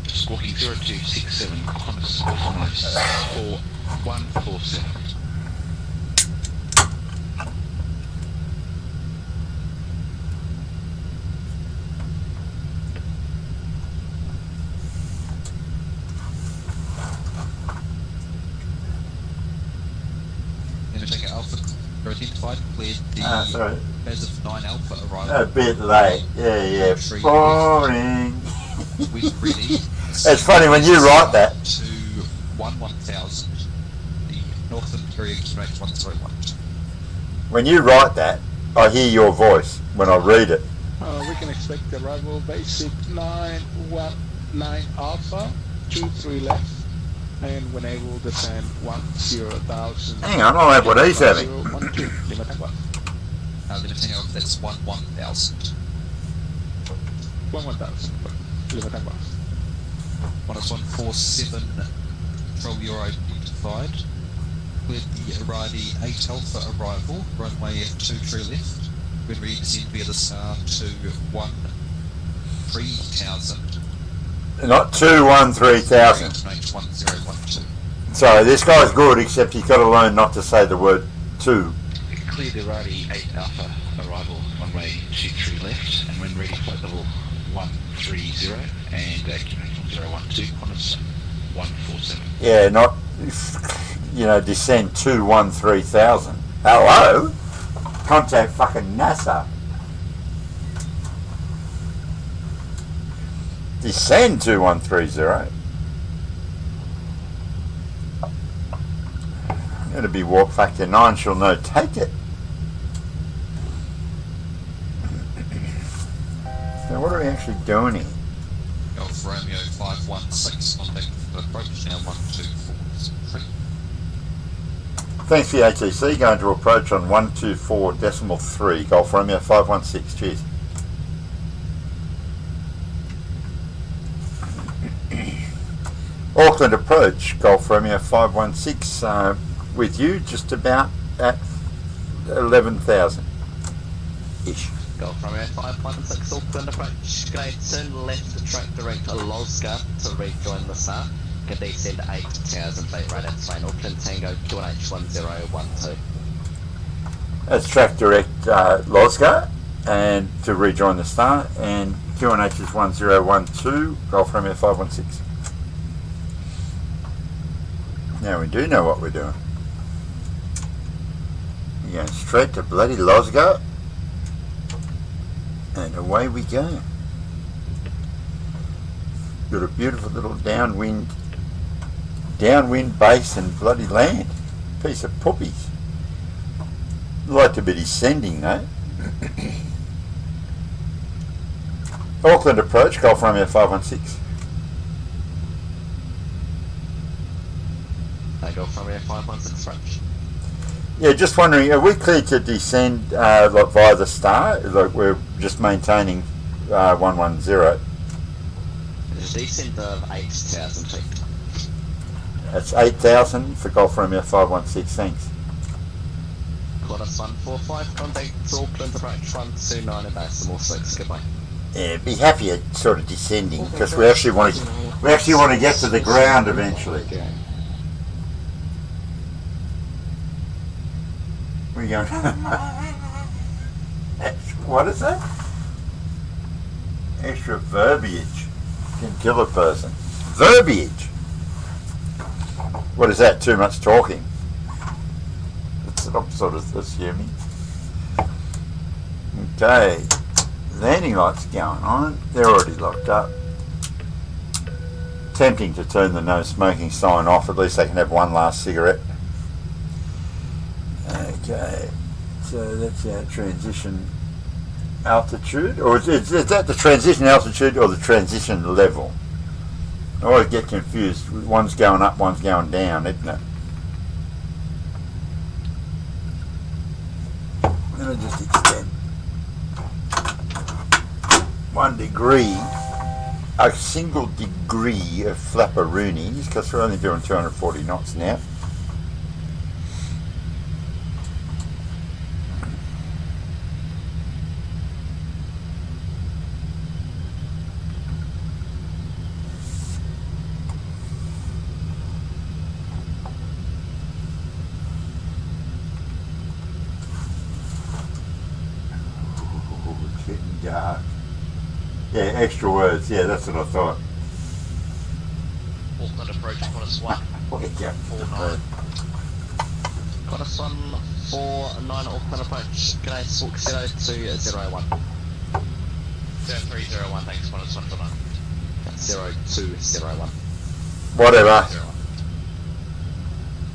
Squawking 0267, Qantas 4147. Lima Tango Alpha, you're identified, cleared the Sorry. Baz of 9 Alpha arrival. A bit late. Yeah. Boring. With ready. It's funny when you write that. To 11,000 3, QNH 101. When you write that, I hear your voice when I read it. We can expect arrival basic 919 Alpha, 23 left, and when able descend 10,000. Hang on, I'll have what he's having. 12, limiting off. Limiting off, that's 1,000. 1,000, limiting off. 147, control your identified. With the Iradi 8 Alpha arrival, runway 23 left. When we descend via the star to 13,000. Not 213,000. QNH 1012. So this guy's good, except he's got to learn not to say the word 2. Clear the Radi 8 Alpha arrival, runway 23 left, and when ready, flight level 130 and QNH 1012, Qantas 147. Yeah, not, descend 213,000. Hello? Contact fucking NASA. Descend 2130. It'll be warp factor 9, she'll know. Take it. So what are we actually doing here? Golf Romeo 516, contact for approach now 1243. Thanks for the ATC. Going to approach on 124.3. Golf Romeo 516. Cheers. Auckland approach. Golf Romeo 516. With you just about at 11,000 ish. Golf Romeo 516 Auckland approach. G'day, turn left to track direct to Losga to rejoin the SAR. Can descend 8,000 feet right at train Auckland Tango QNH 1012. That's track direct Losga and to rejoin the star, and QNH is 1012, Golf Romeo 516. Now we do know what we're doing. We're going straight to bloody Losga, and away we go. Got a beautiful little downwind base and bloody land. Piece of puppies. Like to be descending though. Auckland approach, Golf Romeo 516. Golf Romeo 516 approach. Yeah, just wondering, are we clear to descend via the star? Like we're just maintaining 110. Descent of 8,000 feet. That's 8,000 for Golf Romeo 516, thanks. Qantas 145, contact Auckland approach 129 and decimal 6, goodbye. Yeah, be happy at sort of descending because we actually want to get to the ground eventually. We're going. What is that? Extra verbiage can kill a person. Verbiage. What is that? Too much talking. That's what I'm sort of assuming. Okay. Landing lights going on. They're already locked up. Tempting to turn the no smoking sign off. At least they can have one last cigarette. Okay. So that's our transition altitude. Or is that the transition altitude or the transition level? I always get confused. One's going up, one's going down, isn't it? Let me just extend 1 degree, a single degree of flapperoonies, because we're only doing 240 knots now. Yeah, extra words. Yeah, that's what I thought. Auckland approach, Qantas 149. Qantas 149, Auckland approach. G'day, Squawk 0201. 0301, thanks, Qantas 149. 0201. Whatever.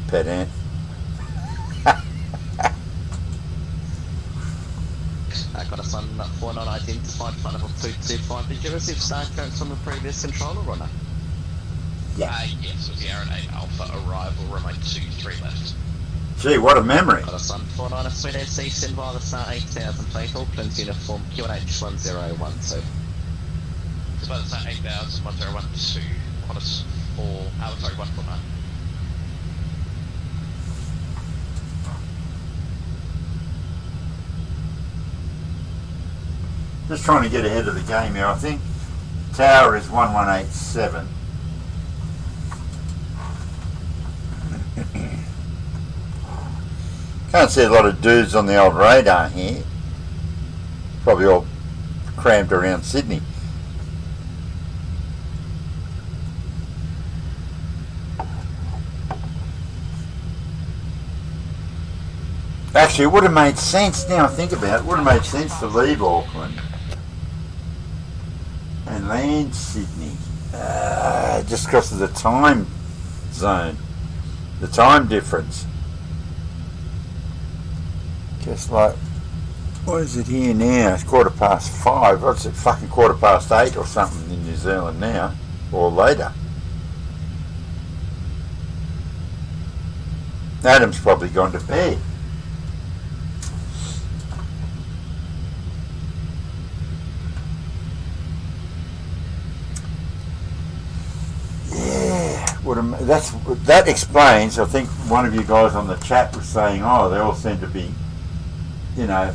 Pedant. for an unidentified flight level 225. Did you receive star codes from the previous controller or no? Yes, with the Aaron 8 Alpha arrival, runway 23 left. Gee, what a memory. Got a Sun 49 Sweet AC, send via the star 8000 plate, Auckland uniform, QNH 1012. So by the star 8000, 1012, Qantas 4, sorry, 149. Just trying to get ahead of the game here, I think. Tower is 1187. Can't see a lot of dudes on the old radar here. Probably all crammed around Sydney. Actually, it would have made sense, now I think about it, would have made sense to leave Auckland and land Sydney. Just because of the time zone, the time difference. Just like, what is it here now? It's 5:15. What's it, fucking 8:15 or something in New Zealand now, or later. Adam's probably gone to bed. That explains, I think one of you guys on the chat was saying, oh, they all seem to be, you know,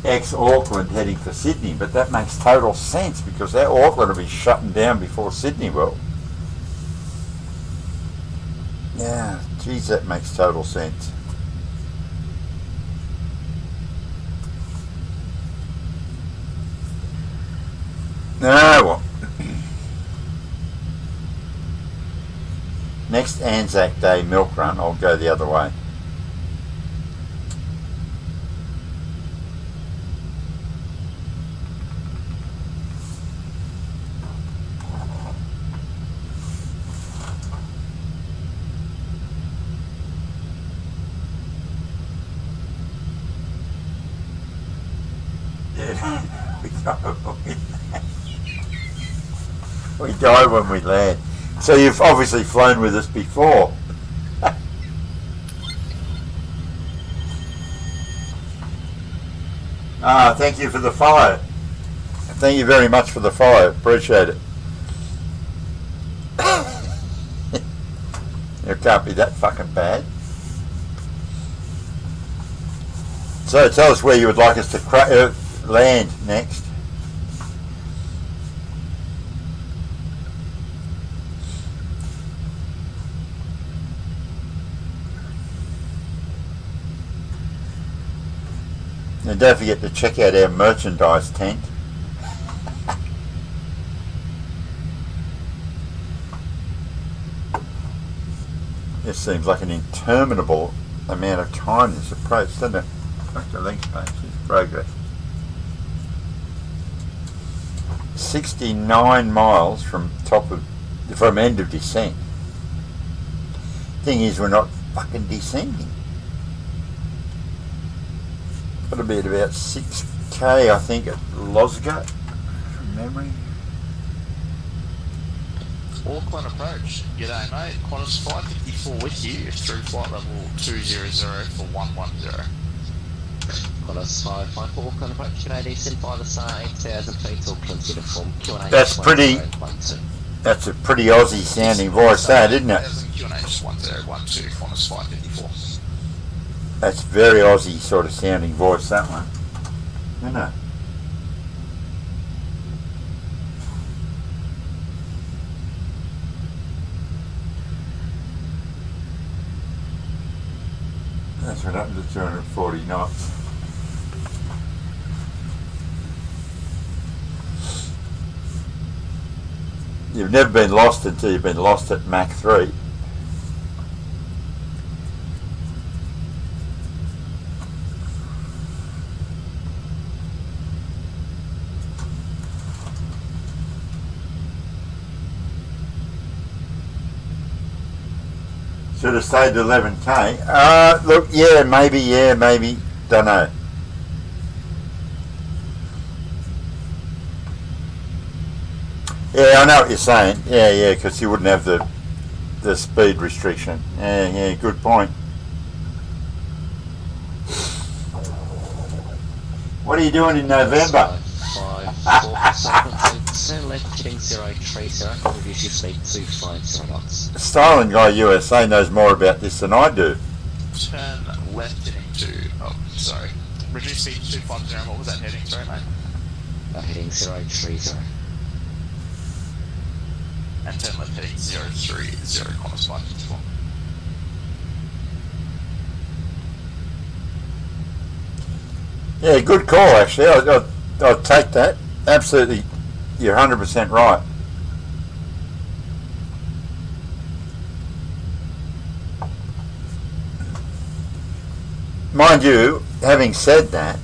ex-Auckland heading for Sydney, but that makes total sense because that Auckland will be shutting down before Sydney will. Yeah, geez, that makes total sense. Well. Next Anzac Day milk run, I'll go the other way. We die when we land. So you've obviously flown with us before. Thank you for the follow. Thank you very much for the follow. Appreciate it. It can't be that fucking bad. So tell us where you would like us to land next. And don't forget to check out our merchandise tent. This seems like an interminable amount of time this approach, doesn't it? Back to length page, it's progress. 69 miles from end of descent. Thing is, we're not fucking descending. That'll be at about 6k, I think, at Losga, from memory. Auckland approach. G'day, mate. Qantas 554 with you through flight level 200 for 110. Qantas 554 Auckland approach. G'day, descent by the star 8000 feet, Auckland uniform, QNH. That's a pretty Aussie sounding voice, that, isn't it? QNH 1012, Qantas 554. That's very Aussie sort of sounding voice, that one. Isn't it? That's right, up to 240 knots. You've never been lost until you've been lost at Mach 3. Should have stayed to 11k. Look, maybe, don't know. Yeah, I know what you're saying. Yeah, because you wouldn't have the speed restriction. Yeah, good point. What are you doing in November? 5, 4, left heading 030, reduce your speed to 50 knots. Styling Guy USA knows more about this than I do. Turn left heading to, oh, sorry. Reduce speed to 250, what was that heading, sorry mate? Heading 030. And turn left heading 030, Qantas 554. Yeah, good call actually. I'll take that. Absolutely, you're 100% right. Mind you, having said that,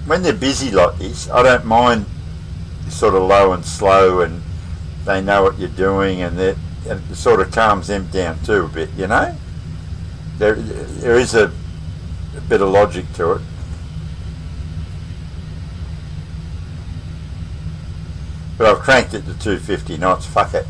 when they're busy like this, I don't mind sort of low and slow, and they know what you're doing, and it sort of calms them down too a bit, you know? There is a bit of logic to it. But I've cranked it to 250 knots, fuck it.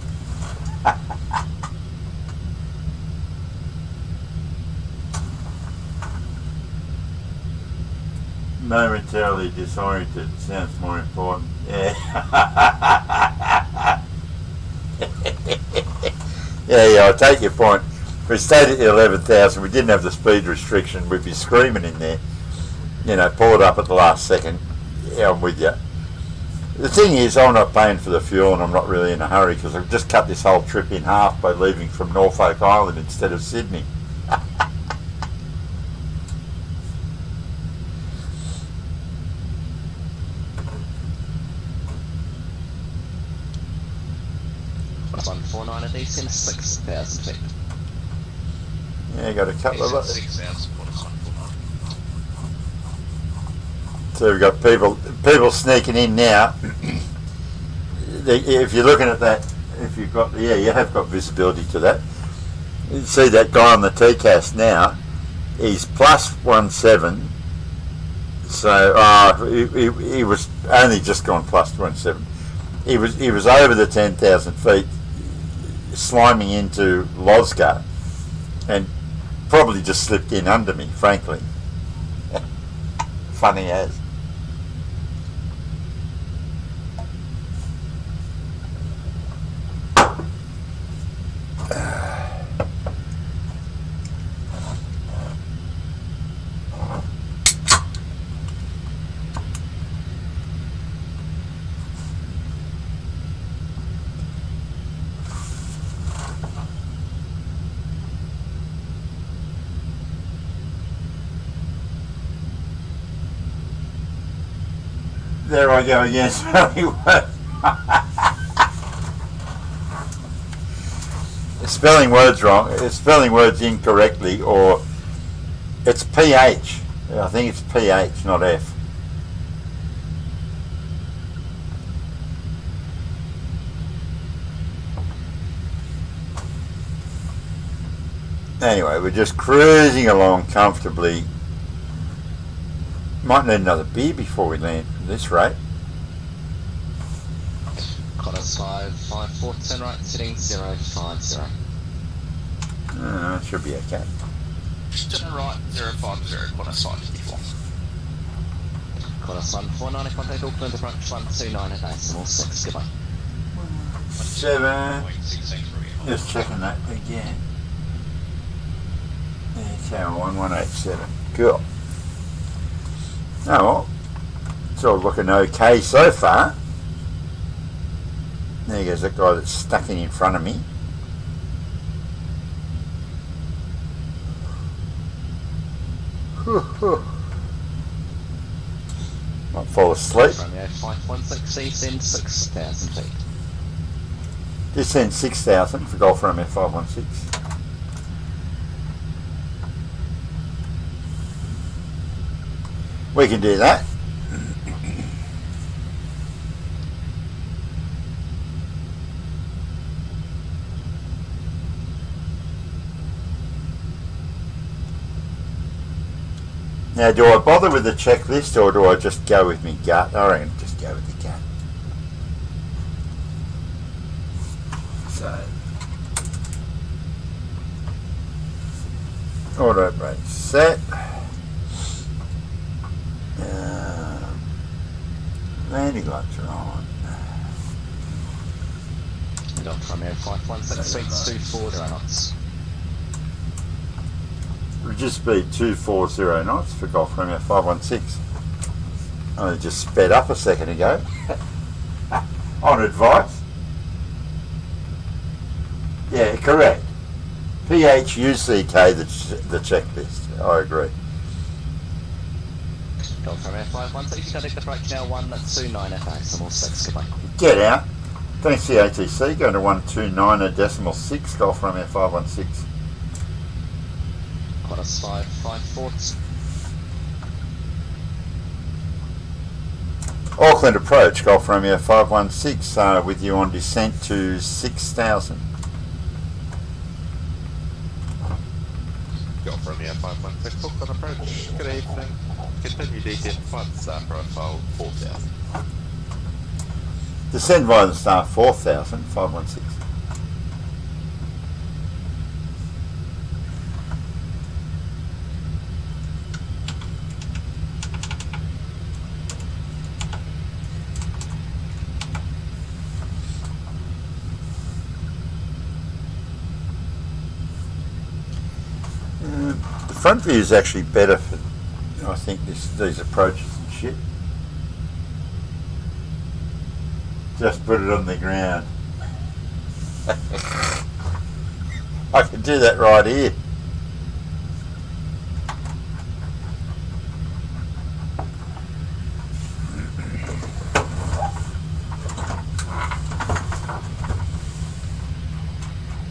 Momentarily disoriented sounds more important. Yeah. yeah, I take your point. If we stayed at 11,000, we didn't have the speed restriction, we'd be screaming in there. You know, pull it up at the last second. Yeah, I'm with you. The thing is, I'm not paying for the fuel, and I'm not really in a hurry because I've just cut this whole trip in half by leaving from Norfolk Island instead of Sydney. That's 149 a decent 6,000 feet. Yeah, got a couple of it. 6,000, Qantas 149. So we've got people sneaking in now. If you're looking at that, if you've got, yeah, you have got visibility to that. You see that guy on the TCAS now, he's plus 17. So he was only just gone plus 17. He was over the 10,000 feet, sliming into Losgar, and probably just slipped in under me, frankly. Funny as. There I go again. Spelling words wrong. Spelling words incorrectly, or it's PH. I think it's PH, not F. Anyway, we're just cruising along comfortably. Might need another beer before we land at this rate. Qantas 554, turn right, sitting 050. It should be okay. Turn right, 050, Qantas 554. Qantas 149, contact Auckland, approach 129 at decimal 6, goodbye. 7. Just checking that again. Yeah, tower 1187. Cool. Oh well, it's all looking okay so far. There goes that guy that's stuck in front of me. Might fall asleep. Romeo 516, descend 6,000 feet. Descend 6,000 for Golf Romeo 516. We can do that. Now, do I bother with the checklist, or do I just go with me gut? I reckon just go with the gut. So, auto brake set. Landing lights are on. Golf Romeo 516 speeds 240 knots. Reduce speed 240 knots for Golf Romeo 516. I just sped up a second ago. On advice. Yeah, correct. PHUCK, the checklist. I agree. Golf Romeo 516, you can take the approach now 129 at decimal 6, goodbye. Get out. Thanks to the ATC, going to 129.6, Golf Romeo 516. Qantas 554. Auckland approach, Golf Romeo 516, with you on descent to 6,000. Golf Romeo 516, Auckland approach. Good evening. Continue descent 5-star profile 4,000. Descend via the star 4,000, 516. The front view is actually better for, I think, these approaches and shit. Just put it on the ground. I can do that right here.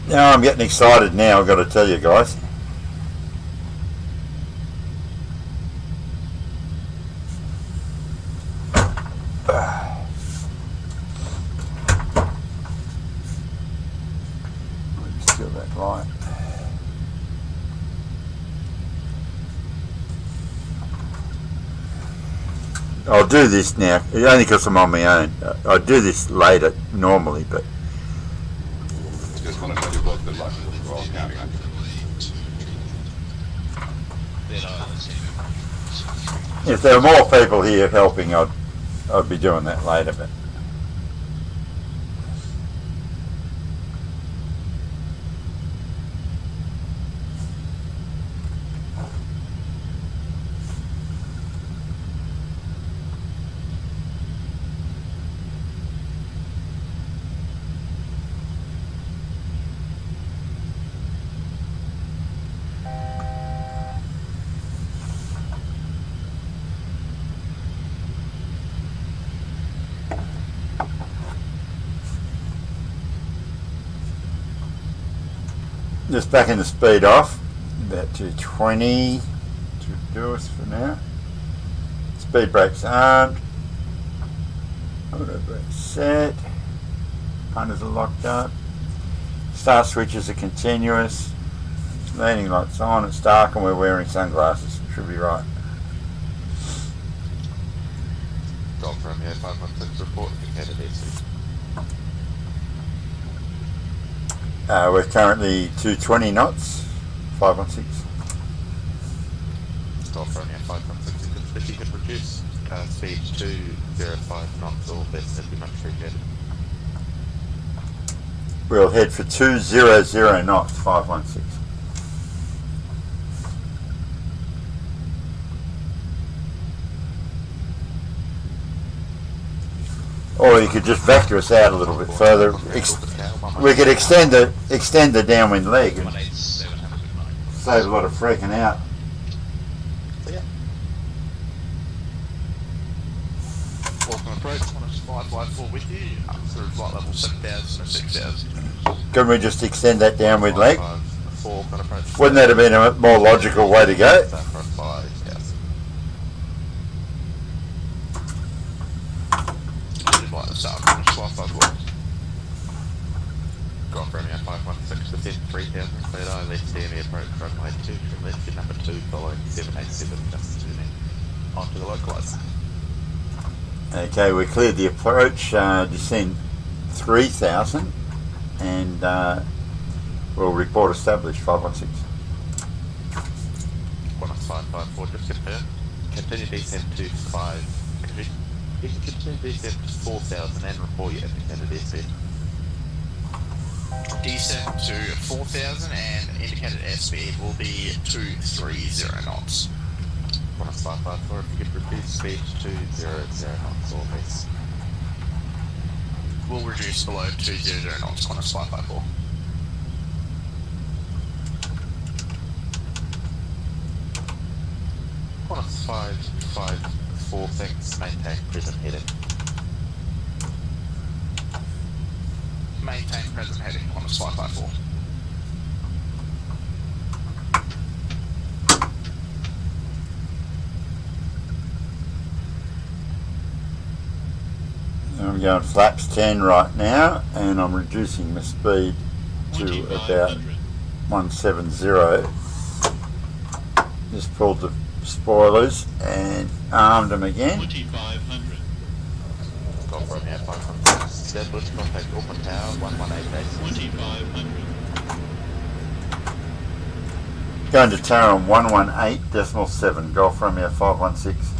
Now I'm getting excited now, I've got to tell you guys. I'll do this now, only because I'm on my own. I do this later normally, but Just want to tell you both good luck. We're all counting on you. if there were more people here helping, I'd be doing that later. But just backing the speed off, about 220 to do us for now. Speed brakes armed. Auto brake set. Hunters are locked up. Start switches are continuous. Landing lights on. It's dark and we're wearing sunglasses. Should be right. Golf Romeo 516 report indicated AC. We're currently 220 knots. 516. Golf Romeo 516, if you could reduce speed to 0.5 knots or less, that'd be much appreciated. We'll head for 200 knots. 516. Or you could just vector us out a little bit further. We could extend the downwind leg and save a lot of freaking out. Auckland approach, Qantas 554 with you, up through flight level 7,000 to 6,000. Can we just extend that downwind leg? 554, Auckland approach. Wouldn't that have been a more logical way to go? 5,000. Like the start of Qantas 554. Golf Romeo 516 within 3,000 feet, I left CME approach runway 2, from left to number 2, following 787, just to me. Onto the localizer. Okay, we cleared the approach, descend 3,000. and we'll report established 516. Qantas 554, just confirm. Continue descent to 5. You can continue descent to 4,000 and report your indicated airspeed. Descent to 4,000 and indicated airspeed will be 230 knots. Qantas 554, if you could reduce speed to 200 knots or less. Will reduce below 200 knots, Qantas 554. Qantas 554, thanks, maintain present heading. Maintain present heading, Qantas 554. I'm going flaps 10 right now, and I'm reducing the speed to about 170. Just pulled the spoilers and armed them again. 2500. Go from here, 500. Established contact Auckland Tower, 118 base. 2500. Going to tower on 118.7. Golf Romeo 516.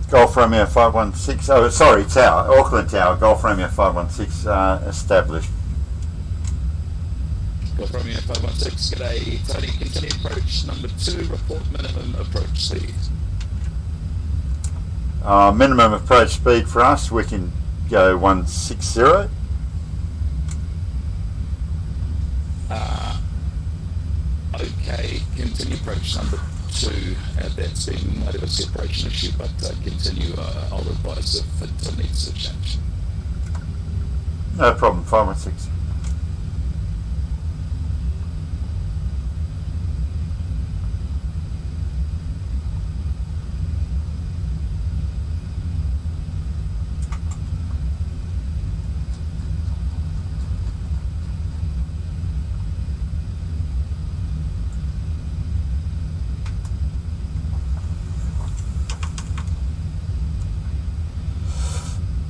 Golf Romeo 516, oh sorry, Tower, Auckland Tower, Golf Romeo 516 established. Golf Romeo 516, g'day, Tony, continue approach, number 2, report minimum approach speed. Minimum approach speed for us, we can go 160. Okay, continue approach number 2, that's been noted as the approach issue, but continue, I'll advise if it needs to change. No problem, 516.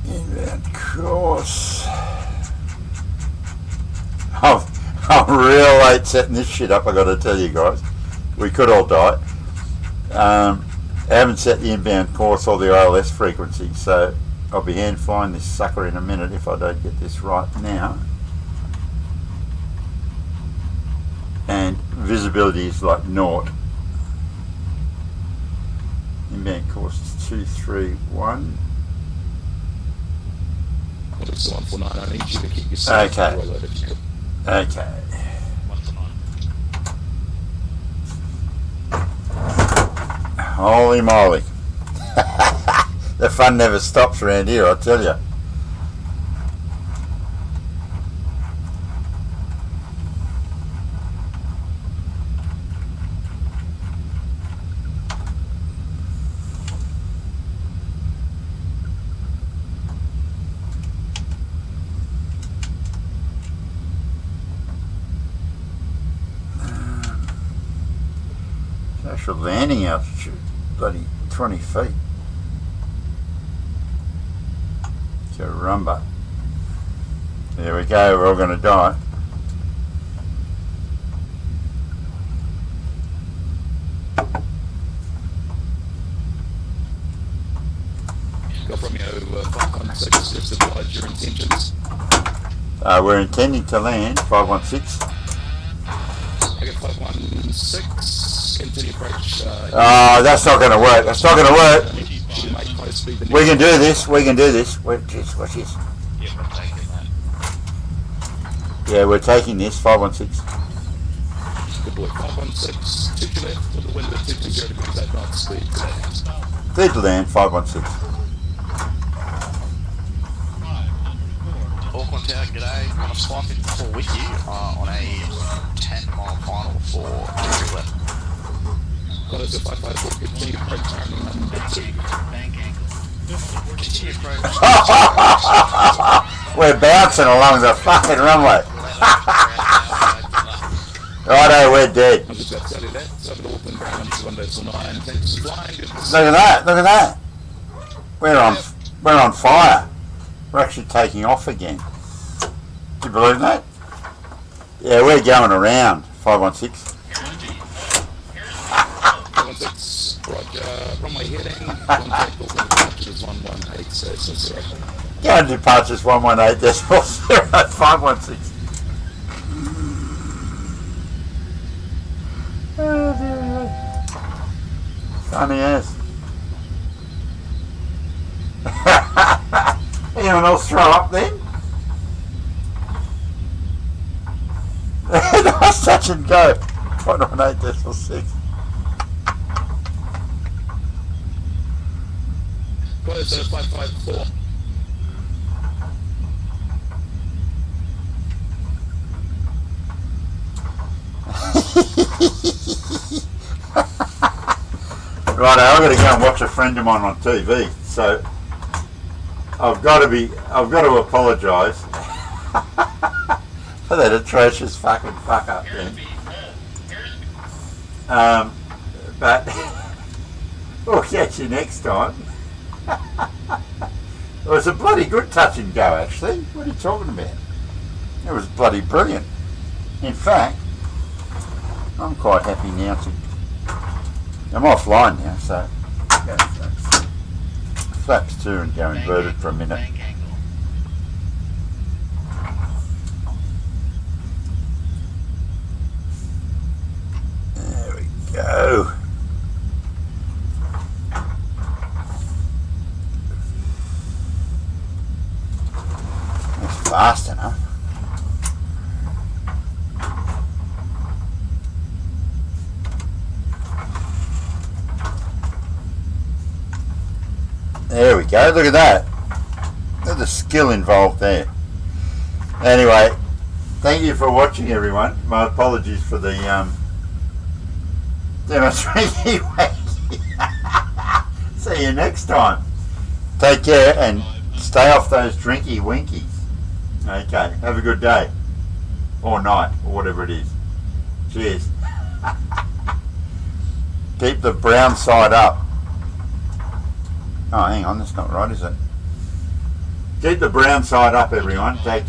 Inbound course. I'm real late setting this shit up, I gotta tell you guys. We could all die. I haven't set the inbound course or the ILS frequency, so I'll be hand flying this sucker in a minute if I don't get this right now. And visibility is like naught. Inbound course is 231. Well, it's the 149, I need you to keep yourself Okay. well loaded. Okay. Holy moly. The fun never stops around here, I tell you. Actual landing altitude, bloody 20 feet. Caramba. There we go, we're all going to die. Golf Romeo 516, just advise your intentions. We're intending to land 516. Okay, 516, continue approach. Oh, that's not going to work. That's not going to work. You make high speed than We can do this. We can do this. Wait, geez, watch this. Yeah, we're taking that. Yeah, we're taking this 516. Good boy, 516, 2 to left, with the wind at 220 degrees, 8 knots speed. Clear to land 516. Auckland Tower, g'day. On a 554 with you on a 10-mile final for entry left. Got us a 554, continue approach, turning number 2. Continue approach. We're bouncing along the fucking runway. Righto, we're dead. I just got to tell you that. So the Auckland ground is 1 till 9. Thanks for flying. Look at that, look at that. We're on fire. We're actually taking off again. Do you believe that? Yeah, we're going around. 516. 516, Roger. Runway heading. Contact Auckland departures 118.0. Going departures 118.0 516. Oh dear. Funny as. Anyone else throw up then? Nice touch and go. 118.6. Close 554. Right, I've got to go and watch a friend of mine on TV, so I've got to apologise for that atrocious fucking fuck up then. But we'll catch you next time. It was a bloody good touch and go, actually. What are you talking about? It was bloody brilliant. In fact, I'm quite happy now to. I'm offline now, so flaps 2 and go inverted for a minute. There we go. That's fast enough. There we go, look at that. Look at the skill involved there. Anyway, thank you for watching, everyone. My apologies for the demonstration. See you next time. Take care and stay off those drinky winkies. Okay, have a good day. Or night, or whatever it is. Cheers. Keep the brown side up. Oh, hang on, that's not right, is it? Keep the brown side up, everyone. Take care.